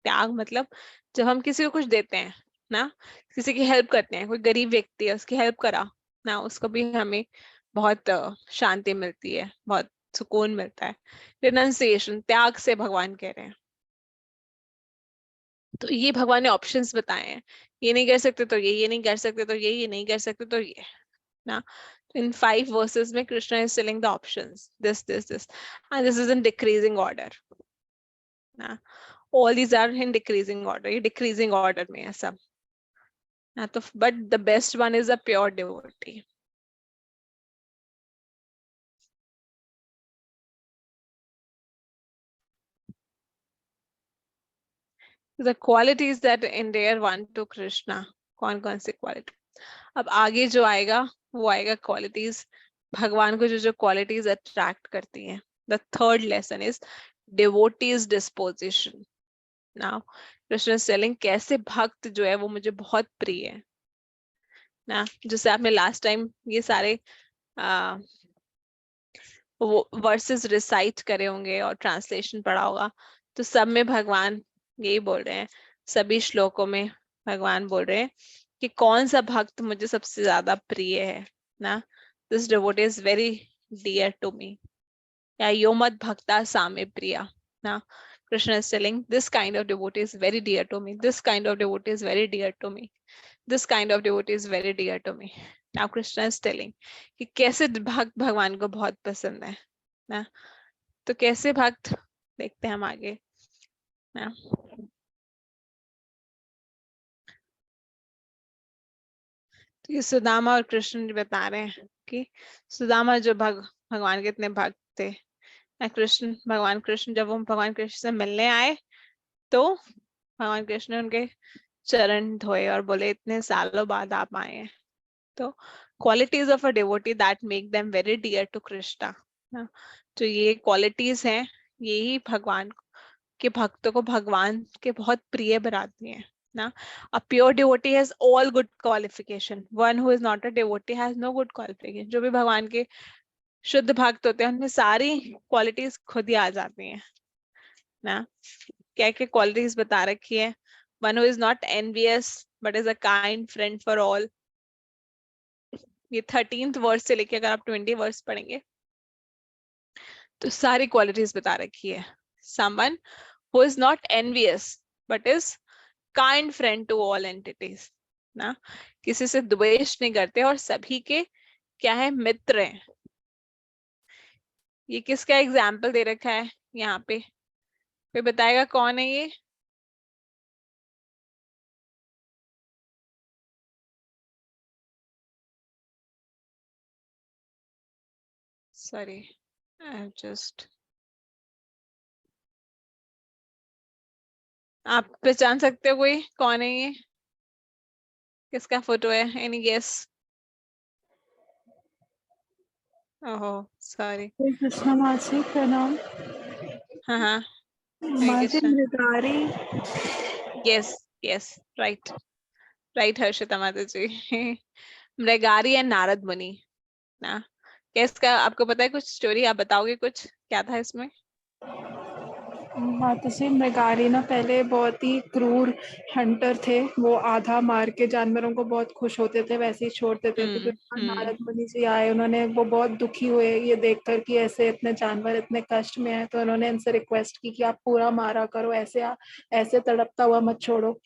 त्याग मतलब जब हम किसी को कुछ देते हैं ना, किसी की हेल्प करते हैं, कोई गरीब व्यक्ति है उसकी हेल्प करा ना, उसको भी हमें बहुत शांति मिलती है, बहुत सुकून मिलता है। रिनंसिएशन त्याग से भगवान कह रहे हैं, तो ये भगवान ने ऑप्शंस बताए हैं, ये नहीं कर सकते तो ये नहीं कर सकते तो ये नहीं कर सकते तो ये ना। In 5 verses में Krishna is telling the options, this and this is in decreasing order ना, all these are in decreasing order, ये decreasing order में है सब ना, तो but the best one is a pure devotee. The qualities that endear one to Krishna, कौन से quality, अब आगे जो आएगा वो आएगा qualities, भगवान को जो qualities attract करती हैं. The third lesson is devotee's disposition. Now Krishna is telling कैसे भक्त जो है वो मुझे बहुत प्रिय है ना, जैसे आपने लास्ट टाइम ये सारे वर्सेस रिसाइट करे होंगे और ट्रांसलेशन पढ़ा होगा, तो सब में भगवान यही बोल रहे हैं, सभी श्लोकों में भगवान बोल रहे हैं कि कौन सा भक्त मुझे सबसे ज्यादा प्रिय है ना, this devotee is very dear to me, या यो मत भक्ता सामे प्रिया ना, Krishna is telling this kind of devotee is very dear to me, this kind of devotee is very dear to me, this kind of devotee is very dear to me. Now Krishna is telling कि कैसे भक्त भगवान को बहुत पसंद है ना, तो कैसे भक्त देखते हैं हम आगे ना। तो ये सुदामा और कृष्ण बता रहे हैं कि सुदामा जो भगवान के इतने भक्त थे ना, भगवान कृष्ण जब वो भगवान कृष्ण से मिलने आए तो भगवान कृष्ण उनके चरण धोए और बोले इतने सालों बाद आप आए हैं, तो qualities of a devotee that make them very dear to Krishna, तो ये क्वालिटीज हैं, यही भगवान कि भक्तों को भगवान के बहुत प्रिय बनाती हैं ना. A pure devotee has all good qualification. One who is not a devotee has no good qualification. जो भी भगवान के शुद्ध भक्त होते हैं उनमें सारी क्वालिटीज खुद ही आ जाती हैं ना. क्या क्या क्वालिटीज बता रखी है. One who is not envious but is a kind friend for all. ये 13th वर्स से लेके अगर आप 20 वर्स पढ़ेंगे तो सारी क्वालिटीज बता रखी है. Someone who is not envious but is kind friend to all entities ना. किसी से द्वेष नहीं करते और सभी के क्या है, मित्र हैं. ये किसका एग्जाम्पल दे रखा है यहाँ पे, कोई बताएगा कौन है ये. सॉरी, जस्ट आप पहचान सकते हो कोई, कौन है ये, किसका फोटो है, एनी गेस. ओहो सॉरी. कृष्ण मासी प्रणाम. हाँ हाँ, मासी Mrigari. Yes yes, right right Harshita माता जी. मृगारी एंड नारद मुनि ना. क्या इसका आपको पता है कुछ स्टोरी, आप बताओगे कुछ, क्या था इसमें. माताजी मृगारी ना पहले बहुत ही क्रूर हंटर थे. वो आधा मार के जानवरों को बहुत खुश होते थे, वैसे ही छोड़ देते थे. फिर नारद मुनि जी आए, उन्होंने वो बहुत दुखी हुए ये देखकर कि ऐसे इतने जानवर इतने कष्ट में हैं, तो उन्होंने इनसे रिक्वेस्ट की कि आप पूरा मारा करो, ऐसे तड़पता हुआ मत छोड़ो.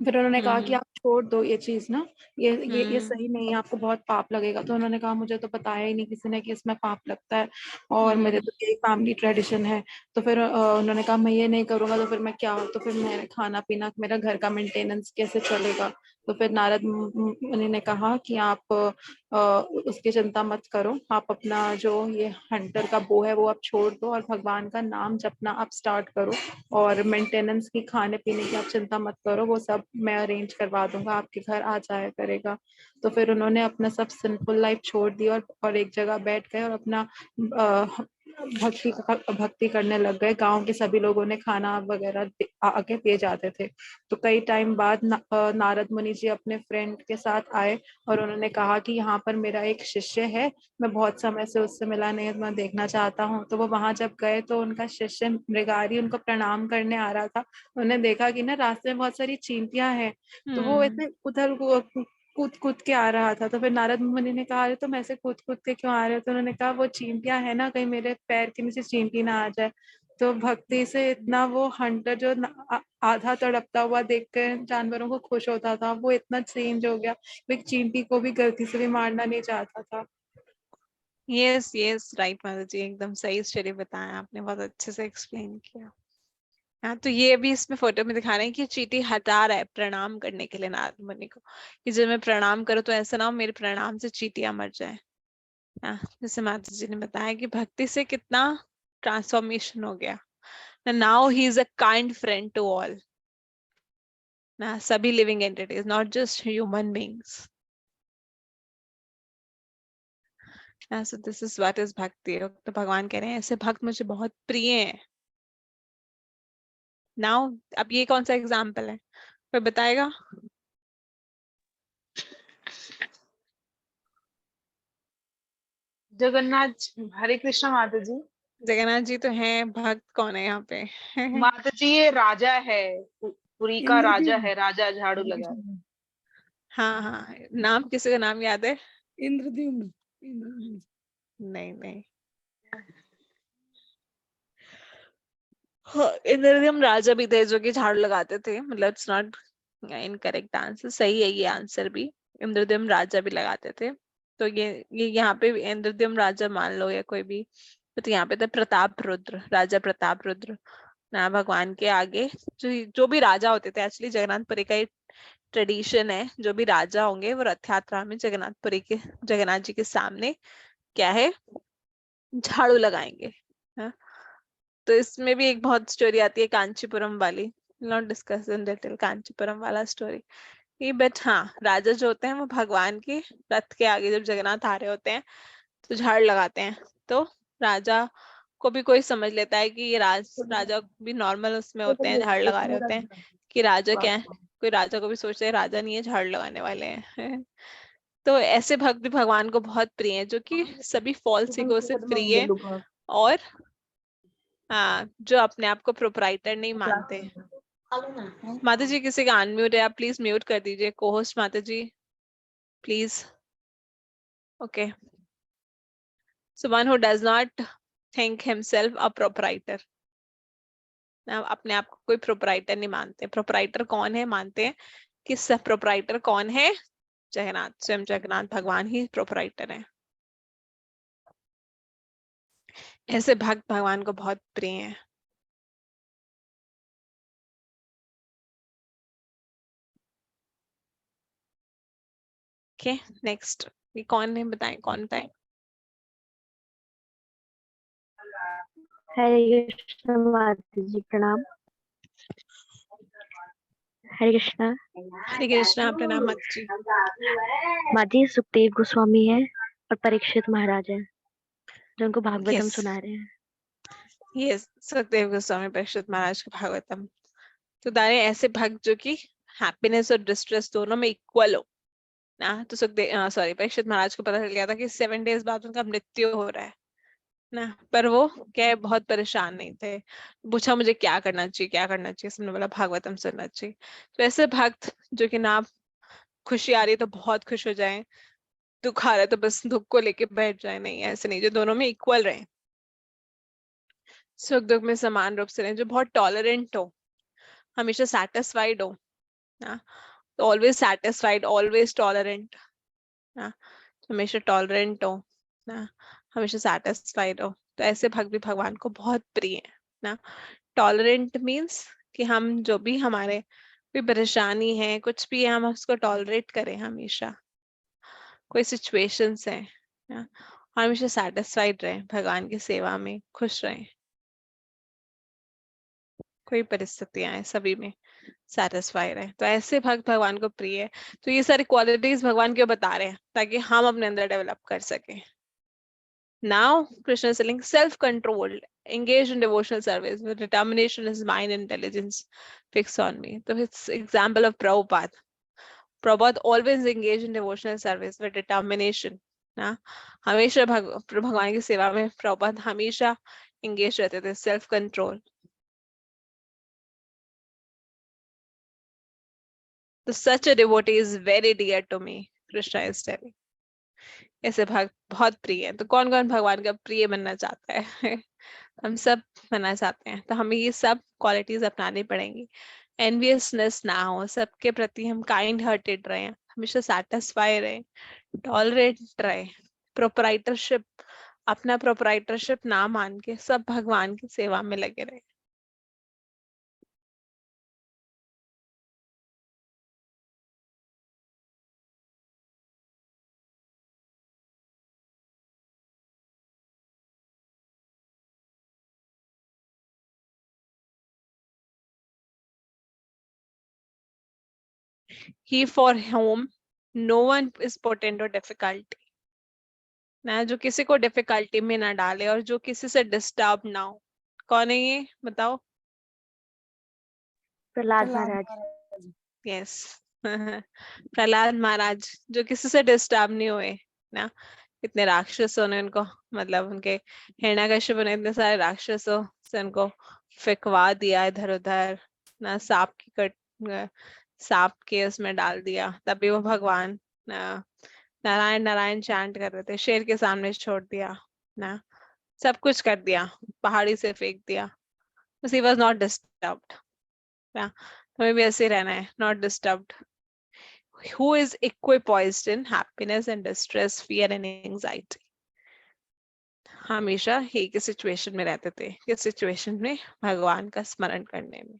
फिर उन्होंने कहा कि आप छोड़ दो ये चीज ना, ये सही नहीं है, आपको बहुत पाप लगेगा. तो उन्होंने कहा मुझे तो बताया ही नहीं किसी ने कि इसमें पाप लगता है, और मेरे तो यही फैमिली ट्रेडिशन है. तो फिर उन्होंने कहा मैं ये नहीं करूंगा तो फिर मैं क्या, तो फिर मेरे खाना पीना, मेरा घर का मेंटेनेंस कैसे चलेगा. तो फिर नारद मुनि ने कहा कि आप उसकी चिंता मत करो, आप अपना जो ये हंटर का बो है वो आप छोड़ दो और भगवान का नाम जपना आप स्टार्ट करो, और मेंटेनेंस की, खाने पीने की आप चिंता मत करो, वो सब मैं अरेंज करवा दूंगा, आपके घर आ जाया करेगा. तो फिर उन्होंने अपना सब सिंपल लाइफ छोड़ दी और एक जगह बैठ गए और अपना भक्ति करने लग गए. गांव के सभी लोगों ने खाना वगैरह आके दे जाते थे. तो कई टाइम बाद नारद मुनि जी अपने फ्रेंड के साथ आए और उन्होंने कहा कि यहाँ पर मेरा एक शिष्य है, मैं बहुत समय से उससे मिला नहीं, मैं देखना चाहता हूँ. तो वो वहां जब गए तो उनका शिष्य मृगारी उनको प्रणाम करने आ रहा था. उन्होंने देखा कि ना रास्ते में बहुत सारी चींटियां हैं, तो वो ऐसे उधर कूद कूद के आ रहा था. तो फिर नारद मुनि ने कहा अरे तुम ऐसे कूद कूद के क्यों आ रहे हो. तो उन्होंने कहा वो चींटियां है ना, कहीं मेरे पैर के नीचे चींटी ना आ जाए. तो भक्ति से इतना वो हंटर जो आधा तड़पता हुआ देखकर जानवरों को खुश होता था, वो इतना चेंज हो गया, वो एक चींटी को भी गलती से भी मारना नहीं चाहता था. यस यस राइट माता जी, एकदम सही स्टोरी बताया आपने, बहुत अच्छे से एक्सप्लेन किया. हाँ, तो ये अभी इसमें फोटो में दिखा रहे हैं कि चींटी हटा रहा है प्रणाम करने के लिए नारद मुनि को, कि जब मैं प्रणाम करूँ तो ऐसा ना हो मेरे प्रणाम से चींटियां मर जाए. हाँ, जैसे माता जी ने बताया कि भक्ति से कितना ट्रांसफॉर्मेशन हो गया. Now he is a kind friend to all ना, सभी living entities, not just human beings. So this is what is bhakti. तो भगवान कह रहे हैं ऐसे भक्त मुझे बहुत प्रिय हैं. नाउ अब ये कौन सा एग्जाम्पल है, कोई बताएगा. जगन्नाथ. हरे कृष्णा माता जी. जगन्नाथ जी तो हैं, भक्त कौन है यहाँ पे. माता जी ये राजा है, पुरी का राजा है, राजा झाड़ू लगा रहा है. हाँ हाँ, नाम किसी का नाम याद है. इंद्रद्युम्न. नहीं नहीं, हाँ, इंद्रद्युम्न राजा भी थे जो कि झाड़ू लगाते थे, मतलब इट्स नॉट इनकरेक्ट आंसर, सही है ये आंसर भी. इंद्रद्युम्न राजा भी लगाते थे. तो ये यहाँ पे इंद्रद्युम्न राजा मान लो या कोई भी, तो यहाँ पे था प्रताप रुद्र, राजा प्रताप रुद्र ना. भगवान के आगे जो भी राजा होते थे, एक्चुअली जगन्नाथपुरी का ट्रेडिशन है, जो भी राजा होंगे वो रथ यात्रा में जगन्नाथपुरी के जगन्नाथ जी के सामने क्या है, झाड़ू लगाएंगे. हाँ? तो इसमें भी एक बहुत स्टोरी आती है कांचीपुरम वाली, not discuss in detail Kanchipuram वाला स्टोरी ये, बट हाँ, राजा जो होते हैं वो भगवान के रथ के आगे जब जगन्नाथ आ रहे होते हैं तो झाड़ लगाते हैं. तो राजा को भी कोई समझ लेता है कि ये राजा भी नॉर्मल उसमें होते हैं, झाड़ लगा रहे होते हैं कि राजा क्या है, कोई राजा को भी सोचते हैं राजा नहीं है, झाड़ लगाने वाले हैं। तो ऐसे भक्त भी भगवान को बहुत प्रिय हैं, जो कि सभी फॉल्स ईगो से फ्री है और हाँ, जो अपने आप को प्रोप्राइटर नहीं मानते। माता जी किसी का अनम्यूट है, आप प्लीज म्यूट कर दीजिए। को-होस्ट माता ji please. Okay, so one who does not think himself a proprietor, अपने आप को कोई प्रोप्राइटर नहीं मानते। प्रोप्राइटर कौन है मानते हैं कि सब प्रोप्राइटर कौन है? जगन्नाथ, स्वयं जगन्नाथ भगवान ही प्रोप्राइटर है। ऐसे भक्त भगवान को बहुत प्रिय हैं। ओके, नेक्स्ट, ये कौन है बताएं, कौन बताएं? हरे कृष्ण माता जी, प्रणाम। हरे कृष्णा। हरे कृष्णा, प्रणाम माता जी। माता जी, सुखदेव गोस्वामी है और परीक्षित महाराज है जो उनको भागवतम Yes. सुना रहे हैं। यस, सुखदेव गोस्वामी परीक्षित महाराज का भागवतम। तो दारे ऐसे भक्त जो कि हैप्पीनेस और डिस्ट्रेस दोनों में इक्वल हो ना। तो सुखदेव सॉरी परीक्षित महाराज को पता चल गया था कि 7 डेज बाद उनका मृत्यु हो रहा है ना, पर वो क्या है, बहुत परेशान नहीं थे। पूछा मुझे क्या करना चाहिए, क्या करना चाहिए, सबने बोला भागवतम सुनना चाहिए। तो ऐसे भक्त जो कि ना खुशी आ रही है तो बहुत खुश हो जाए, दुख आ रहा है तो बस दुख को लेके बैठ जाए, नहीं ऐसे नहीं, जो दोनों में इक्वल रहे, सुख दुख में समान रूप से रहे, जो बहुत टॉलरेंट हो, हमेशा सेटिस्फाइड हो ना, तो ऑलवेज सेटिस्फाइड, ऑलवेज टॉलरेंट ना, हमेशा टॉलरेंट हो ना, हमेशा सेटिस्फाइड हो। तो ऐसे भक्त भी भगवान को बहुत प्रिय है ना। टॉलरेंट मीन्स कि हम जो भी हमारे कोई परेशानी है, कुछ भी है, हम उसको टॉलरेट करें हमेशा, कोई सिचुएशंस है ना, हमेशा सेटिस्फाइड रहे, भगवान की सेवा में खुश रहे, कोई परिस्थितियां आए सभी में सेटिस्फाई रहे। तो ऐसे भक्त भगवान को प्रिय है। तो ये सारी क्वालिटीज भगवान क्यों बता रहे हैं? ताकि हम अपने अंदर डेवलप कर सके। Now Krishna is telling self-controlled, engaged in devotional service with determination is mind intelligence fixed on me. So it's example of Prabhupada. Prabhupada always engaged in devotional service with determination. ना हमेशा भगवान की सेवा में प्रभुपाद हमेशा engaged रहते थे, self control। So such a devotee is very dear to me, Krishna is telling। ऐसे भक्त बहुत प्रिय है। तो कौन कौन भगवान का प्रिय बनना चाहता है? हम सब बनना चाहते हैं, तो हमें ये सब क्वालिटीज अपनानी पड़ेंगी। एनवियसनेस ना हो, सबके प्रति हम काइंड हार्टेड रहे, हमेशा सेटिस्फाई रहे, टॉलरेट रहे, प्रोपराइटरशिप, अपना प्रोपराइटरशिप ना मान के सब भगवान की सेवा में लगे रहे। He for whom no one is put into difficulty, ना जो किसी को डिफिकल्टी में ना डाले और जो किसी से डिस्टर्ब ना हो। कौन है ये बताओ? प्रहलाद महाराज। यस, प्रहलाद महाराज, जो किसी से डिस्टर्ब नहीं हुए ना। इतने राक्षसों ने उनको, मतलब उनके हिरण्यकश्यप ने इतने सारे राक्षसों से उनको फेंकवा दिया इधर उधर ना, सांप के उसमें डाल दिया, तभी वो भगवान नारायण नारायण चैंट कर रहे थे, शेर के सामने छोड़ दिया ना, सब कुछ कर दिया, पहाड़ी से फेंक दिया, बस ही वाज नॉट डिस्टर्ब्ड। हमें भी ऐसे रहना है, not disturbed. Who is equipoised in happiness and distress, fear and anxiety? हमेशा एक ही सिचुएशन में रहते थे, किस सिचुएशन में? भगवान का स्मरण करने में।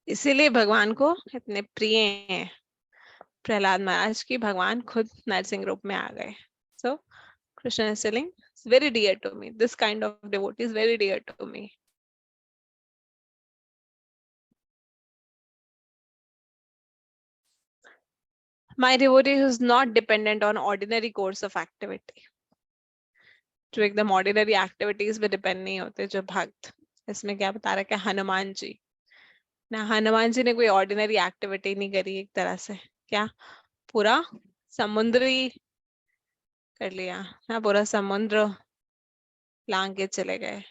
इसीलिए भगवान को इतने प्रिय हैं प्रहलाद महाराज की, भगवान खुद नरसिंह रूप में आ गए। So Krishna is telling, it's very dear to me, this kind of devotee is very dear to me। My devotee who is not dependent on ordinary course of activity. जो एकदम ऑर्डिनरी एक्टिविटीज पे depend नहीं होते, जो भक्त। इसमें क्या बता रहा है कि हनुमान जी ना, हनुमान जी ने कोई ऑर्डिनरी एक्टिविटी नहीं करी, एक तरह से क्या पूरा समुद्री कर लिया ना, पूरा समुद्र लांग के चले गए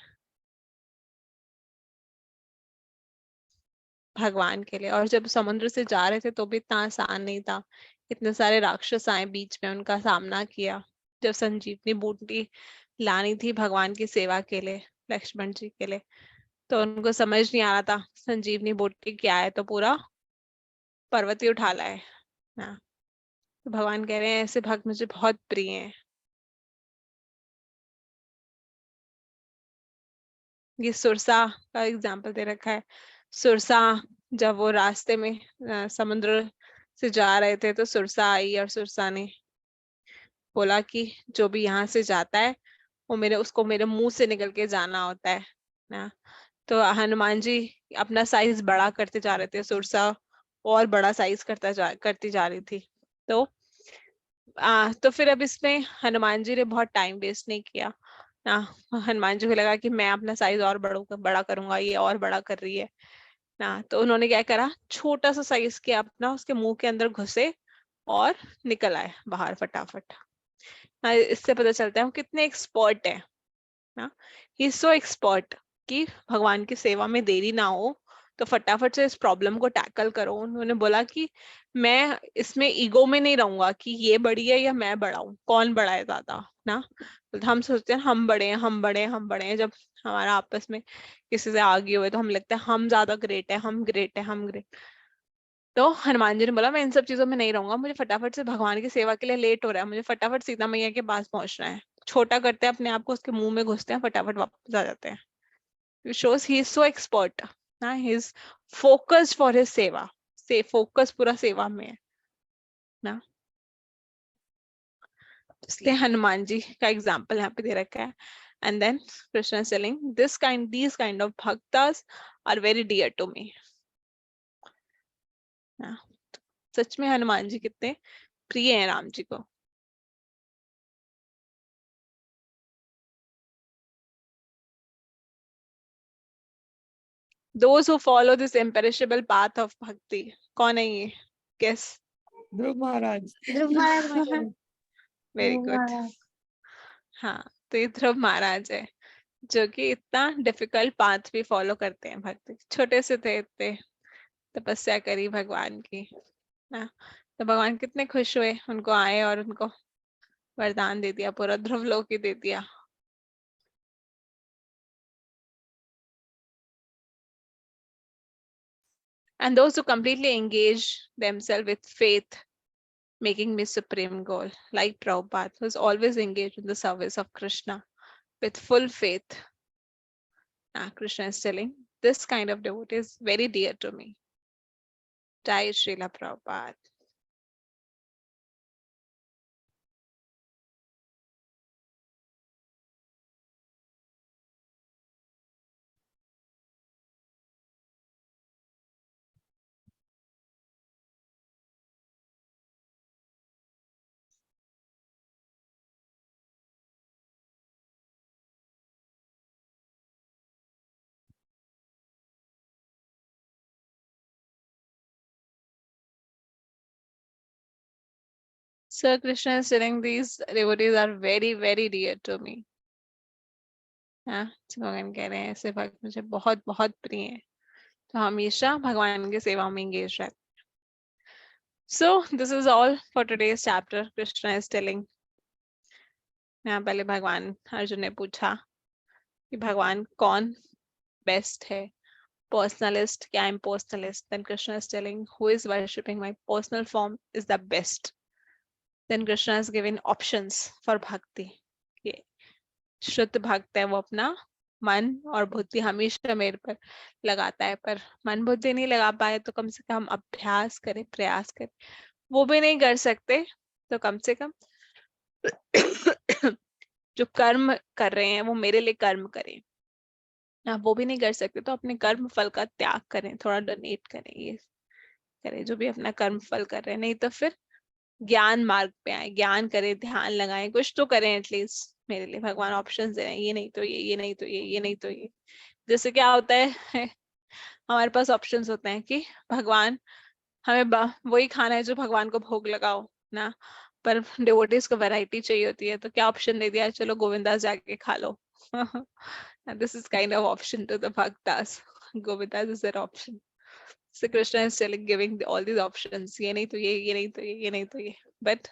भगवान के लिए। और जब समुद्र से जा रहे थे तो भी इतना आसान नहीं था, इतने सारे राक्षस आए बीच में, उनका सामना किया। जब संजीवनी बूटी लानी थी भगवान की सेवा के लिए लक्ष्मण जी के लिए, तो उनको समझ नहीं आ रहा था संजीवनी बूटी क्या है, तो पूरा पर्वत ही उठा लाए ना। तो भगवान कह रहे हैं ऐसे भक्त मुझे बहुत प्रिय हैं। ये सुरसा का एग्जाम्पल दे रखा है। सुरसा जब वो रास्ते में समुद्र से जा रहे थे तो सुरसा आई और सुरसा ने बोला कि जो भी यहाँ से जाता है वो उसको मेरे मुंह से निकल के जाना होता है ना। तो हनुमान जी अपना साइज बड़ा करते जा रहे थे, सुरसा और बड़ा साइज करती जा रही थी। तो फिर अब इसमें हनुमान जी ने बहुत टाइम वेस्ट नहीं किया ना। हनुमान जी को लगा कि मैं अपना साइज और बड़ा करूंगा, ये और बड़ा कर रही है ना। तो उन्होंने क्या करा, छोटा सा साइज किया अपना, उसके मुंह के अंदर घुसे और निकल आए बाहर फटाफट। इससे पता चलता है वो कितने एक्सपर्ट है ना। ही इज सो एक्सपर्ट कि भगवान की सेवा में देरी ना हो तो फटाफट से इस प्रॉब्लम को टैकल करो। उन्होंने बोला कि मैं इसमें ईगो में नहीं रहूंगा कि ये बड़ी है या मैं बड़ा हूँ, कौन बड़ा है ज्यादा ना। तो हम सोचते हैं हम बड़े हैं, हम बड़े हैं, हम बड़े हैं। जब हमारा आपस में किसी से आगे हुए तो हम लगता है हम ज्यादा ग्रेट है, हम ग्रेट है, हम ग्रेट। तो हनुमान जी ने बोला मैं इन सब चीजों में नहीं रहूंगा, मुझे फटाफट से भगवान की सेवा के लिए लेट हो रहा है, मुझे फटाफट सीता मैया के पास पहुंचना है। छोटा करते हैं अपने आप को, उसके मुंह में घुसते हैं, फटाफट वापस आ जाते हैं। It shows he is so expert ना, he is focused for his सेवा, से फोकस पूरा सेवा में है ना। इसलिए हनुमान जी का एग्जाम्पल यहाँ पे दे रखा है। And then Krishna is telling these kind of bhaktas are very dear to me ना। सच में हनुमान जी कितने प्रिय हैं राम जी को। Those who follow this imperishable path of bhakti, कौन है ये? Guess. ध्रुव महाराज। ध्रुव महाराज महाराज वेरी ध्रुव गुड। महाराज। हाँ, तो ये ध्रुव महाराज है जो कि इतना डिफिकल्ट पाथ भी फॉलो करते हैं भक्ति। छोटे से थे, इतने तपस्या करी भगवान की ना। तो भगवान कितने खुश हुए, उनको आए और उनको वरदान दे दिया, पूरा ध्रुव लोक ही दे दिया। And those who completely engage themselves with faith, making me supreme goal, like Prabhupada, who's always engaged in the service of Krishna with full faith. Krishna is telling, this kind of devotee is very dear to me. Jai Srila Prabhupada. Sir Krishna is telling these devotees are very, very dear to me. भगवान कह रहे हैं ऐसे भक्त मुझे बहुत बहुत प्रिय हैं, तो हमेशा भगवान की सेवा में एंगेज रहते। So this is all for today's chapter. Krishna is telling. यहाँ पहले भगवान अर्जुन ने पूछा कि भगवान कौन बेस्ट है, personalist क्या impersonalist. Then Krishna is telling who is worshipping my personal form is the best. Then Krishna is giving options for bhakti. ये शुद्ध भक्त है वो अपना मन और बुद्धि हमेशा मेरे पर लगाता है, पर मन बुद्धि नहीं लगा पाए तो कम से कम अभ्यास करे, प्रयास करे। वो भी नहीं कर सकते तो कम से कम जो कर्म कर रहे हैं वो मेरे लिए कर्म करें। वो भी नहीं कर सकते तो अपने कर्म फल का त्याग करें, थोड़ा डोनेट करें, ये करें जो भी अपना कर्म फल कर रहे हैं। नहीं तो फिर ज्ञान मार्ग पे आए, ज्ञान करें, ध्यान लगाएं, कुछ तो करें एटलीस्ट मेरे लिए। भगवान ऑप्शन दे रहे हैं, ये नहीं तो ये नहीं तो ये नहीं तो ये। जैसे क्या होता है हमारे पास ऑप्शंस होते हैं कि भगवान हमें वही खाना है जो भगवान को भोग लगाओ ना, पर डिवोटीज को वैरायटी चाहिए होती है, तो क्या ऑप्शन दे दिया, चलो गोविंदास जाके खा लो। This is kind of option to the bhaktas, Govinda's is there option. So Krishna is telling, giving all these options, ये नहीं तो ये नहीं तो ये नहीं तो ये, but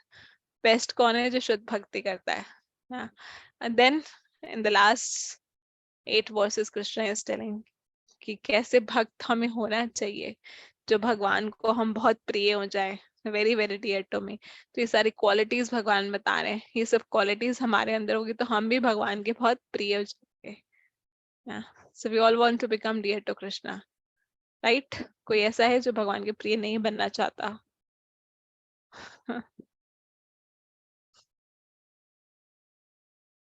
best कौन है, जो शुद्ध भक्ति करता है ना। And then in the last 8 verses Krishna is telling कि कैसे भक्त हमें होना चाहिए, जो भगवान को हम बहुत प्रिय हो जाए, very very dear to me. तो ये सारी क्वालिटीज भगवान बता रहे हैं, ये सब क्वालिटीज हमारे अंदर होगी तो हम भी भगवान के बहुत प्रिय हो जाएंगे। So we all want to become dear to Krishna, right? कोई ऐसा है जो भगवान के प्रिय नहीं बनना चाहता?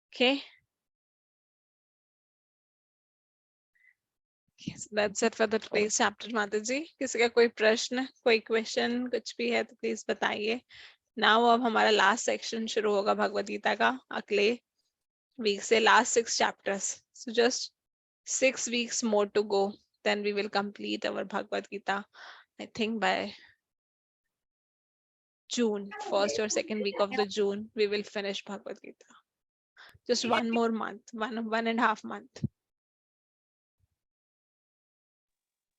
Okay, that's it for the today's chapter। माता जी, किसी का कोई प्रश्न, कोई क्वेश्चन, कुछ भी है तो प्लीज बताइए। नाउ अब हमारा लास्ट सेक्शन शुरू होगा भगवद गीता का अगले वीक से, last 6 chapters। So just 6 weeks more to go, then we will complete our Bhagavad Gita, I think by June, first or second week of the June, we will finish Bhagavad Gita. Just one more month, one and a half month.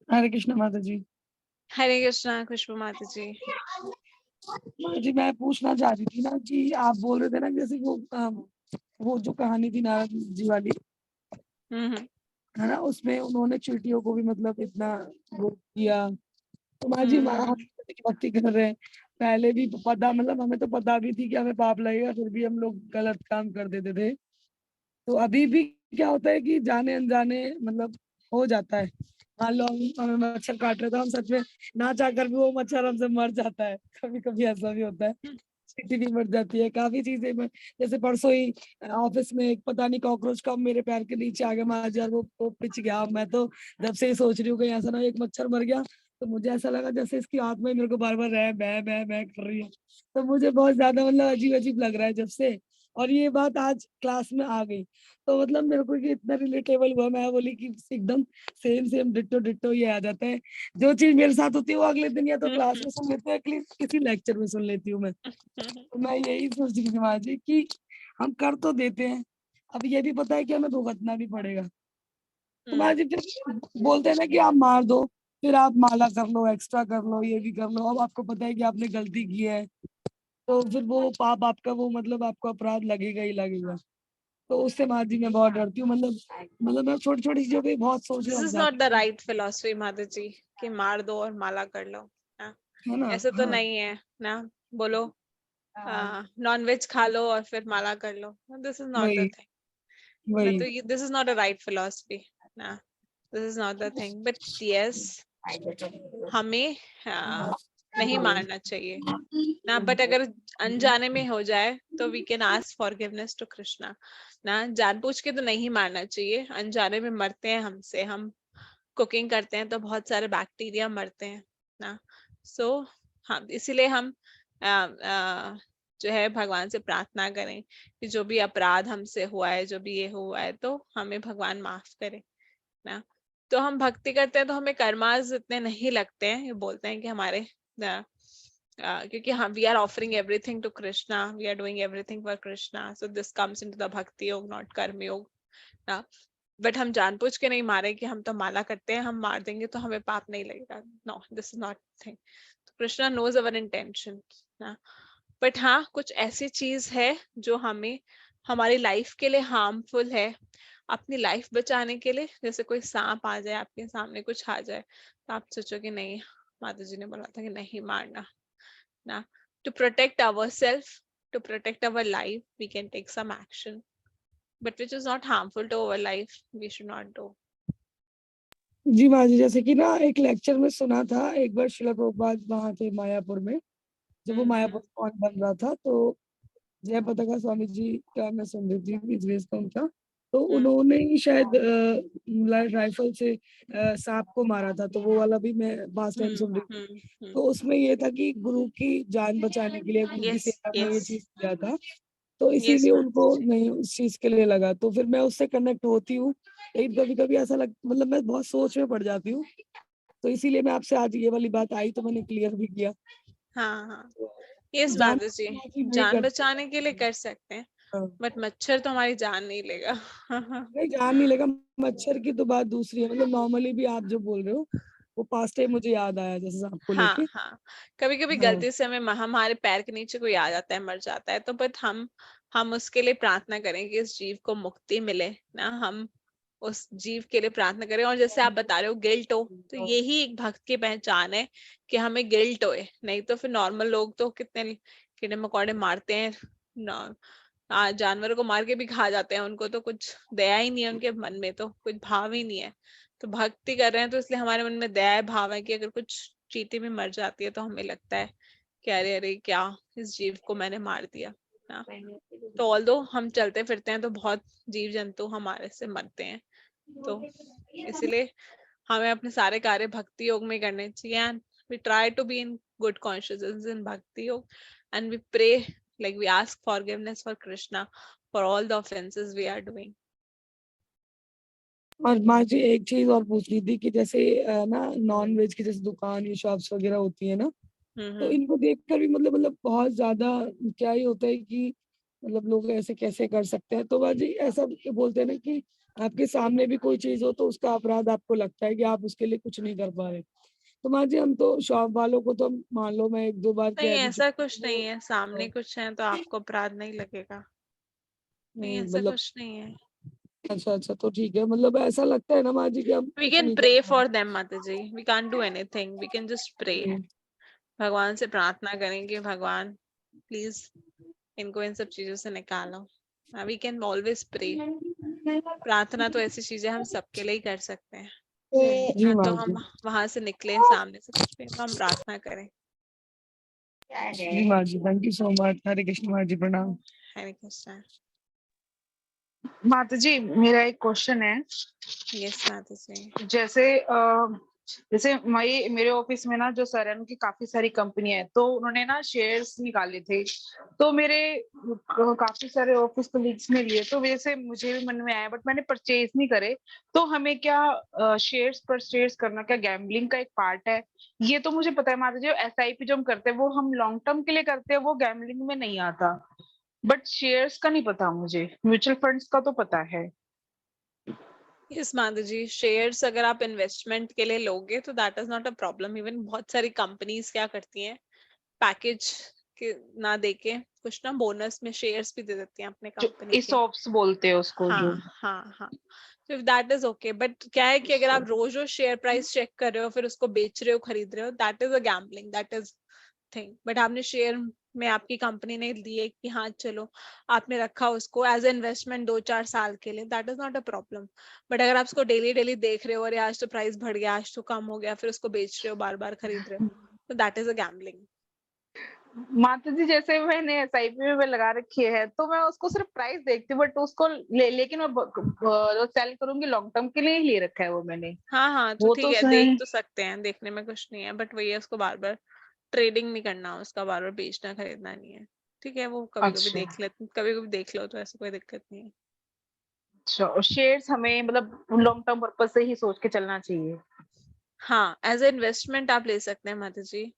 हरे कृष्ण माता जी। हरे कृष्णा खुशबू माता जी। माता जी मैं पूछना चाह रही थी ना कि आप बोल रहे थे ना जैसे वो जो कहानी थी नारद जी वाली, है ना, उसमें उन्होंने चींटियों को भी मतलब इतना वो किया। तो माँ जी हम भक्ति कर रहे हैं, पहले भी पता, मतलब हमें तो पता भी थी कि हमें पाप लगेगा, फिर भी हम लोग गलत काम कर देते थे। तो अभी भी क्या होता है कि जाने अनजाने मतलब हो जाता है। मान लो हमें मच्छर काट रहे तो हम सच में ना चाहकर भी वो मच्छर हमसे मर जाता है, कभी कभी ऐसा भी होता है, चींटी भी मर जाती है, काफी चीजें जैसे परसों ही ऑफिस में एक पता नहीं कॉकरोच का मेरे पैर के नीचे आ गया मार यार, वो पिच गया। मैं तो जब से ही सोच रही हूँ कि ऐसा ना एक मच्छर मर गया, तो मुझे ऐसा लगा जैसे इसकी आत्मा ही मेरे को बार बार रह बै कर रही है। तो मुझे बहुत ज्यादा मतलब अजीब अजीब लग रहा है जब से, और ये बात आज क्लास में आ गई तो मतलब मेरे को ये इतना रिलेटेबल हुआ, मैं बोली कि एकदम सेम सेम डिट्टो डिट्टो ये आ जाता है। जो चीज मेरे साथ होती है वो अगले दिन या तो क्लास में सुन लेते हैं, किसी लेक्चर में सुन लेती हूँ मैं। तो मैं यही सोच रही थी माँ जी कि हम कर तो देते हैं, अब ये भी पता है कि हमें भुगतना भी पड़ेगा। तो माँ जी फिर बोलते हैं ना कि आप मार दो, फिर आप माला कर लो, एक्स्ट्रा कर लो, ये भी कर लो। अब आपको पता है कि आपने गलती की है तो फिर वो पाप आपका, वो मतलब आपको अपराध लगेगा ही लगेगा। तो उससे माँ जी मैं बहुत डरती हूँ, मतलब मैं छोटी छोटी चीजों पे बहुत सोच This रहा is not the right philosophy, माता जी, कि मार दो और माला कर लो ना। है ना। ऐसा तो हाँ, नहीं है ना, बोलो नॉन वेज खा लो और फिर माला कर लो। दिस इज नॉट द वही थिंग। वही तो this is not a right philosophy ना, this is not the thing. But yes, हमें नहीं मारना चाहिए ना, बट अगर अनजाने में हो जाए तो we can ask forgiveness to Krishna ना। जानबूझ के तो नहीं मारना चाहिए, अनजाने में मरते हैं हमसे, हम कुकिंग करते हैं तो बहुत सारे बैक्टीरिया मरते हैं ना। सो हम इसीलिए हम जो है भगवान से प्रार्थना करें कि जो भी अपराध हमसे हुआ है, जो भी ये हुआ है, तो हमें भगवान माफ करे ना। तो हम भक्ति करते हैं तो हमें कर्मास इतने नहीं लगते हैं, ये बोलते हैं कि हमारे क्योंकि हम we are offering everything to Krishna, we are doing everything for Krishna, so this comes into the bhakti yoga, not कर्म योग ना। बट हम जानबूझ के नहीं मारे कि हम तो माला करते हैं, हम मार देंगे तो हमें पाप नहीं लगेगा। No, this is not thing. तो कृष्णा नोज अवर इंटेंशन ना। बट हाँ, कुछ ऐसी चीज है जो हमें हमारी लाइफ के लिए हार्मफुल है, अपनी लाइफ बचाने के लिए। जैसे कोई सांप आ जाए आपके सामने, कुछ आ जाए, तो आप सोचो कि नहीं, माता जी ने बोला था कि नहीं मारना ना। To protect our self, to protect our life, we can take some action, but which is not harmful to our life, we should not do। जी माँ जी, जैसे कि ना एक लेक्चर में सुना था एक बार, श्रील प्रभुपाद वहाँ थे मायापुर में, जब वो मायापुर कौन बन रहा था, तो जय पताका स्वामी जी का मैं सुन रही थी, का उनका। तो उन्होंने ही शायद राइफल से सांप को मारा था, तो वो वाला भी मैं पास टाइम सुन रही थी। तो उसमें ये था कि गुरु की जान बचाने के लिए, गुरु की यस सेवा में ये यस चीज किया था, तो यस इसीलिए उनको नहीं उस चीज के लिए लगा। तो फिर मैं उससे कनेक्ट होती हूँ, लेकिन कभी कभी ऐसा लग मतलब मैं बहुत सोच में पड़ जाती हूँ, तो इसीलिए मैं आपसे आज ये वाली बात आई तो मैंने क्लियर भी किया। हाँ हाँ यस जान बात जी, नहीं जान कर बचाने के लिए कर सकते हैं, हाँ, बट मच्छर तो हमारी जान नहीं लेगा। नहीं जान नहीं लगा। मच्छर की तो बात दूसरी है, मतलब नॉर्मली भी आप जो बोल रहे हो वो पास्ट टाइम मुझे याद आया जैसे सांप को हाँ लेके। हाँ कभी कभी हाँ गलती से हमें हमारे पैर के नीचे कोई आ जाता है, मर जाता है, तो बट हम उसके लिए प्रार्थना करें कि इस जीव को मुक्ति मिले ना, हम उस जीव के लिए प्रार्थना करें। और जैसे आप बता रहे हो गिल्ट हो, तो यही एक भक्त की पहचान है कि हमें गिल्ट होए, नहीं तो फिर नॉर्मल लोग तो कितने कीड़े मकोड़े मारते हैं, जानवरों को मार के भी खा जाते हैं, उनको तो कुछ दया ही नहीं है, उनके मन में तो कुछ भाव ही नहीं है। तो भक्ति कर रहे हैं तो इसलिए हमारे मन में दया भाव है कि अगर कुछ चींटी भी मर जाती है तो हमें लगता है कि अरे अरे क्या इस जीव को मैंने मार दिया ना। तो ऑल्दो हम चलते फिरते हैं तो बहुत जीव जंतु हमारे से मरते हैं, तो इसीलिए हमें अपने सारे कार्य भक्ति योग में करने चाहिए। And we try to be in good consciousness in bhakti yoga, and we pray like we ask forgiveness for Krishna for all the offenses we are doing. और माँ जी एक चीज और पूछ रही थी कि जैसे ना नॉन वेज की जैसे दुकान या शॉप्स वगैरह होती है ना, तो इनको देखकर भी मतलब बहुत ज्यादा क्या ही होता है कि मतलब लोग ऐसे कैसे कर सकते हैं। तो बाजी ऐसा बोलते हैं ना कि आपके सामने भी कोई चीज हो तो उसका अपराध आपको लगता है कि आप उसके लिए कुछ नहीं कर पा रहे। तो माँ जी हम तो शॉप वालों को तो मान लो मैं 1-2 बार नहीं कह भी ऐसा चुकी कुछ नहीं है, सामने कुछ है तो आपको अपराध नहीं लगेगा, नहीं ऐसा मतलब कुछ नहीं है। अच्छा अच्छा तो ठीक है, मतलब ऐसा लगता है ना माँ जी कि हम We कुछ can नहीं कर pray पा for them माता जी, we can't do anything, we can just pray। रहे। भगवान से प्रार्थना करेंगे, भगवान प्लीज इनको इन सब चीजों से निकालो। वी कैन ऑलवेज प्रे, प्रार्थना तो ऐसी चीज है हम सबके लिए ही कर सकते हैं। जी हाँ, माँ तो जी। हम वहां से निकले सामने से कुछ भी तो हम प्रार्थना करें। जी माँ जी, थैंक यू सो मच। हरे कृष्ण माँ जी, प्रणाम। हरे कृष्णा। माता जी मेरा एक क्वेश्चन है। यस माता जी। जैसे मेरे ऑफिस में ना जो सर है उनकी काफी सारी कंपनी है, तो उन्होंने ना शेयर्स निकाले थे, तो मेरे काफी सारे ऑफिस कलीग्स ने लिए, तो वैसे मुझे भी मन में आया बट मैंने परचेज नहीं करे। तो हमें क्या शेयर्स परचेज करना क्या गैम्बलिंग का एक पार्ट है? ये तो मुझे पता है माता जी, एसआईपी जो हम करते हैं वो हम लॉन्ग टर्म के लिए करते हैं, वो गैम्बलिंग में नहीं आता। बट शेयर्स का नहीं पता मुझे, म्यूचुअल फंड्स का तो पता है। यस माधु जी, शेयर्स अगर आप इन्वेस्टमेंट के लिए लोगे तो that is not a problem. Even बहुत सारी कंपनीज क्या करती हैं, पैकेज के ना देके कुछ ना बोनस में शेयर्स भी दे देती हैं अपने जो कंपनी के। इसॉप्स बोलते हैं उसको जो। हाँ हाँ हाँ, तो दैट इज ओके। बट क्या है कि अगर आप रोज रोज शेयर प्राइस चेक कर रहे हो फिर उसको बेच रहे हो खरीद रहे हो, that is a gambling, that is thing. But आपने शेयर में आपकी कंपनी ने दिए कि हाँ चलो आपने रखा उसको एज ए इन्वेस्टमेंट 2-4 साल के लिए, that is not a problem. But अगर आप उसको डेली डेली देख रहे हो और आज तो प्राइस बढ़ गया आज तो कम हो गया फिर उसको बेच रहे हो बार बार खरीद रहे हो, तो दैट इज अ गैम्बलिंग। माता जी जैसे मैंने एसआईपी में लगा रखी है तो मैं उसको सिर्फ प्राइस देखती हूँ, बट उसको लेकिन मैं जो सेल करूंगी लॉन्ग टर्म के लिए ही ले रखा है वो मैंने। हाँ हाँ तो वो ठीक तो है, देख सही। तो सकते हैं, देखने में कुछ नहीं है, बट वही है उसको बार बार ट्रेडिंग नहीं करना, उसका बार बार बेचना खरीदना नहीं है। ठीक है, वो कभी कभी अच्छा देख ले, कभी कभी देख लो तो ऐसा कोई दिक्कत नहीं है। अच्छा, और शेयर्स हमें मतलब लॉन्ग टर्म पर्पज से ही सोच के चलना चाहिए। हाँ एज ए इन्वेस्टमेंट आप ले सकते हैं माता जी,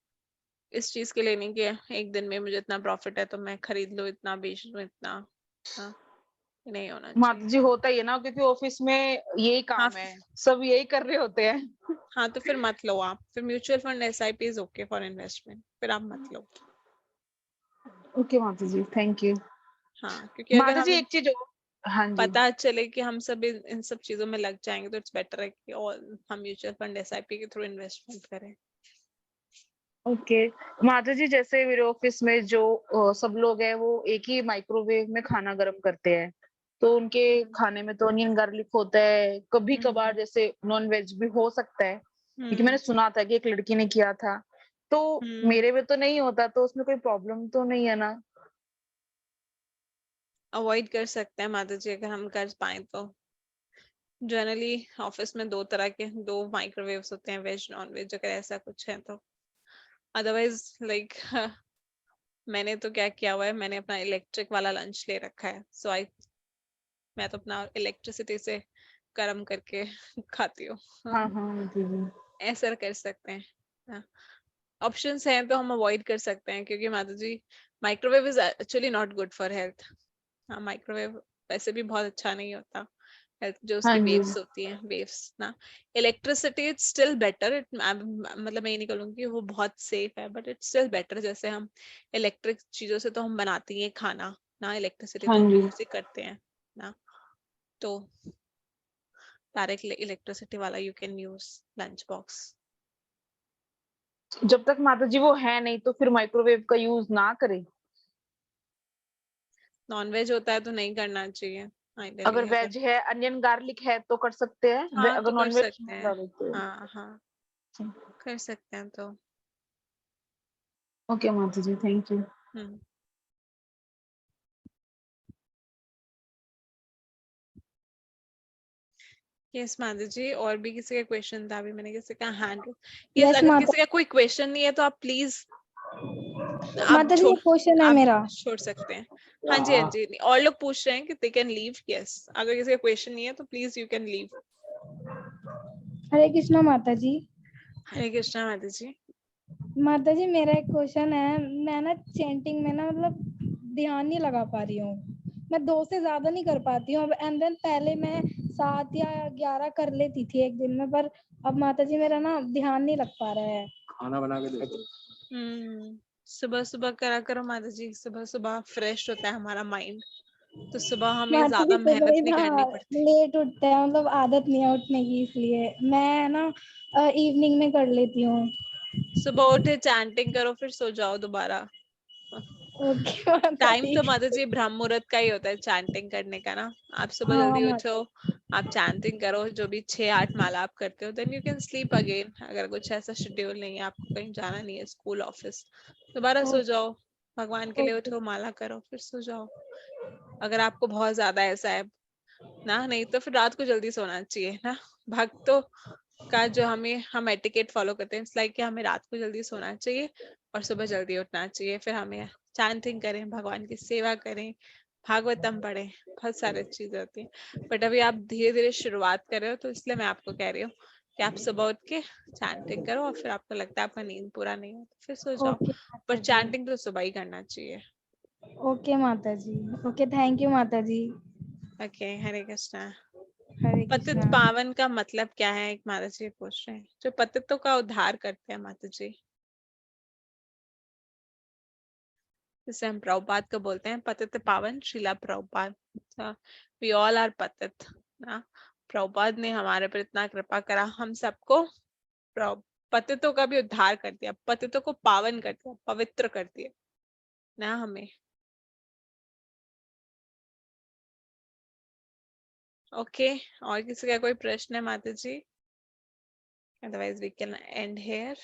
इस चीज के लिए नहीं कि एक दिन में मुझे इतना प्रॉफिट है तो मैं खरीद लूं इतना बेच लूं इतना। हाँ, नहीं होना माता चाहिए। जी होता ही है ना, क्योंकि ऑफिस में यही हाँ काम है, सब यही कर रहे होते हैं। हाँ तो फिर मत लो आप, फिर mutual fund SIP is okay for investment, फिर आप मत लो। ओके माता जी, थैंक यू। हाँ क्योंकि अगर माता जी हमें एक चीज और। हाँ जी। पता चले कि हम सब इन सब चीजों में लग जाएंगे तो इट्स बेटर है कि और हम म्यूचुअल फंड एसआईपी के थ्रू इन्वेस्टमेंट करें। ओके माता जी, जैसे मेरे ऑफिस में जो सब लोग हैं वो एक ही माइक्रोवेव में खाना गर्म करते हैं, तो उनके खाने में तो अनियन गार्लिक होता है, कभी कभार जैसे नॉन वेज भी हो सकता है, क्योंकि मैंने हम्म सुना था कि एक लड़की ने किया था। तो हम्म मेरे में तो नहीं होता, तो उसमें कोई प्रॉब्लम तो नहीं है ना? अवॉइड कर सकते हैं माता जी अगर हम कर पाए तो। जनरली ऑफिस में दो माइक्रोवेव्स होते हैं, वेज नॉन वेज, अगर ऐसा कुछ है तो। अदरवाइज लाइक मैंने तो क्या किया हुआ है, मैंने अपना इलेक्ट्रिक वाला लंच ले रखा है, सो मैं तो अपना इलेक्ट्रिसिटी से गर्म करके खाती हूँ। हाँ हाँ दीदी। ऐसा कर सकते हैं, ऑप्शंस हैं तो हम अवॉइड कर सकते हैं, क्योंकि माता ji microwave is actually not good for health. हाँ, माइक्रोवेव वैसे भी बहुत अच्छा नहीं होता हेल्थ, जो हाँ उसकी जी। वेव्स होती हैं, वेव्स ना। इलेक्ट्रिसिटी इट्स स्टिल बेटर, मतलब मैं ये नहीं कहूँगी कि वो बहुत सेफ है, बट इट्स स्टिल बेटर। जैसे हम इलेक्ट्रिक चीजों से तो हम बनाती हैं खाना ना, इलेक्ट्रिसिटी हाँ तो हम जी। यूज ही करते हैं ना, तो डायरेक्ट इलेक्ट्रिसिटी वाला you can use lunch box. जब तक माता जी वो है नहीं तो फिर माइक्रोवेव का यूज ना करें। नॉन वेज होता है तो नहीं करना चाहिए अगर आइडियली। अगर वेज है, अनियन गार्लिक है तो कर सकते हैं, हाँ अगर तो कर नॉन वेज सकते हैं, बता देते हैं। हाँ हाँ कर सकते हैं तो। ओके माता जी, थैंक यू। यस माधु जी, और भी किसी का क्वेश्चन था? अभी मैंने किसी का हैंड, यस यस अगर माता किसी का कोई क्वेश्चन नहीं है तो आप प्लीज आप माता जी, एक क्वेश्चन है आप मेरा। छोड़ सकते हैं। हाँ जी हाँ जी, और लोग पूछ रहे हैं कि दे कैन लीव। यस, अगर किसी का क्वेश्चन नहीं है तो प्लीज यू कैन लीव। हरे कृष्णा माता जी। हरे कृष्णा माधु जी। माता जी मेरा एक क्वेश्चन है, मैं ना चैंटिंग में ना मतलब ध्यान नहीं लगा पा रही हूँ, मैं 2 से ज्यादा नहीं कर पाती हूँ। अब एंड देन पहले मैं 7 या 11 कर लेती थी एक दिन में, पर अब माता जी मेरा ना ध्यान नहीं लग पा रहा है। खाना बना के देते। सुबह सुबह करा करो माता जी, सुबह सुबह फ्रेश होता है हमारा माइंड, तो सुबह हमें माता जी ज्यादा सुबह मेहनत ही नहीं ना करनी पड़ती। लेट उठते हैं, मतलब आदत नहीं है उठने की, इसलिए मैं ना इवनिंग में कर लेती हूँ। सुबह उठे चैंटिंग करो, फिर सो जाओ दोबारा। ओके माता टाइम जी। तो माता जी ब्रह्म मुहूर्त का ही होता है चैंटिंग करने का ना। आप सुबह हाँ जल्दी उठो, माता। आप चैंटिंग करो, जो भी 6-8 माला आप करते हो, then you can sleep again. अगर कुछ ऐसा शेड्यूल नहीं है, आपको कहीं जाना नहीं है, स्कूल ऑफिस, दोबारा सो जाओ, भगवान के लिए ओके। उठो, माला करो, फिर सो जाओ। अगर आपको बहुत ज्यादा ऐसा है ना, नहीं तो फिर रात को जल्दी सोना चाहिए ना। भक्तों का जो हम एटिकेट फॉलो करते हैं, लाइक कि हमें रात को जल्दी सोना चाहिए और सुबह जल्दी उठना चाहिए, फिर हमें चैंटिंग करें, भगवान की सेवा करें, भागवतम पढ़ें, बहुत सारी चीजें होती हैं। बट अभी आप धीरे धीरे शुरुआत कर रहे हो, तो इसलिए मैं आपको कह रही हूँ कि आप सुबह उठ के चैंटिंग करो, और फिर आपको लगता है आपका नींद पूरा नहीं है तो फिर सो जाओ, ओके पर माता जी। चैंटिंग तो सुबह ही करना चाहिए। ओके माता जी। ओके, थैंक यू माता जी। ओके, हरे कृष्णा। हरे पतित कृष्णा। पावन का मतलब क्या है, एक माता जी पूछ रहे हैं, जो पतितों का उद्धार करते हैं माता जी, जिसे हम प्रभुपाद को बोलते हैं पतित पावन Srila Prabhupada. We all are पतित ना। प्रभुपाद ने हमारे पर इतना कृपा करा, हम सबको पतितों का भी उद्धार कर दिया, पतितों को पावन कर दिया, पवित्र कर दिया ना हमें। ओके, और किसी का कोई प्रश्न है माता ji? Otherwise we can end hair.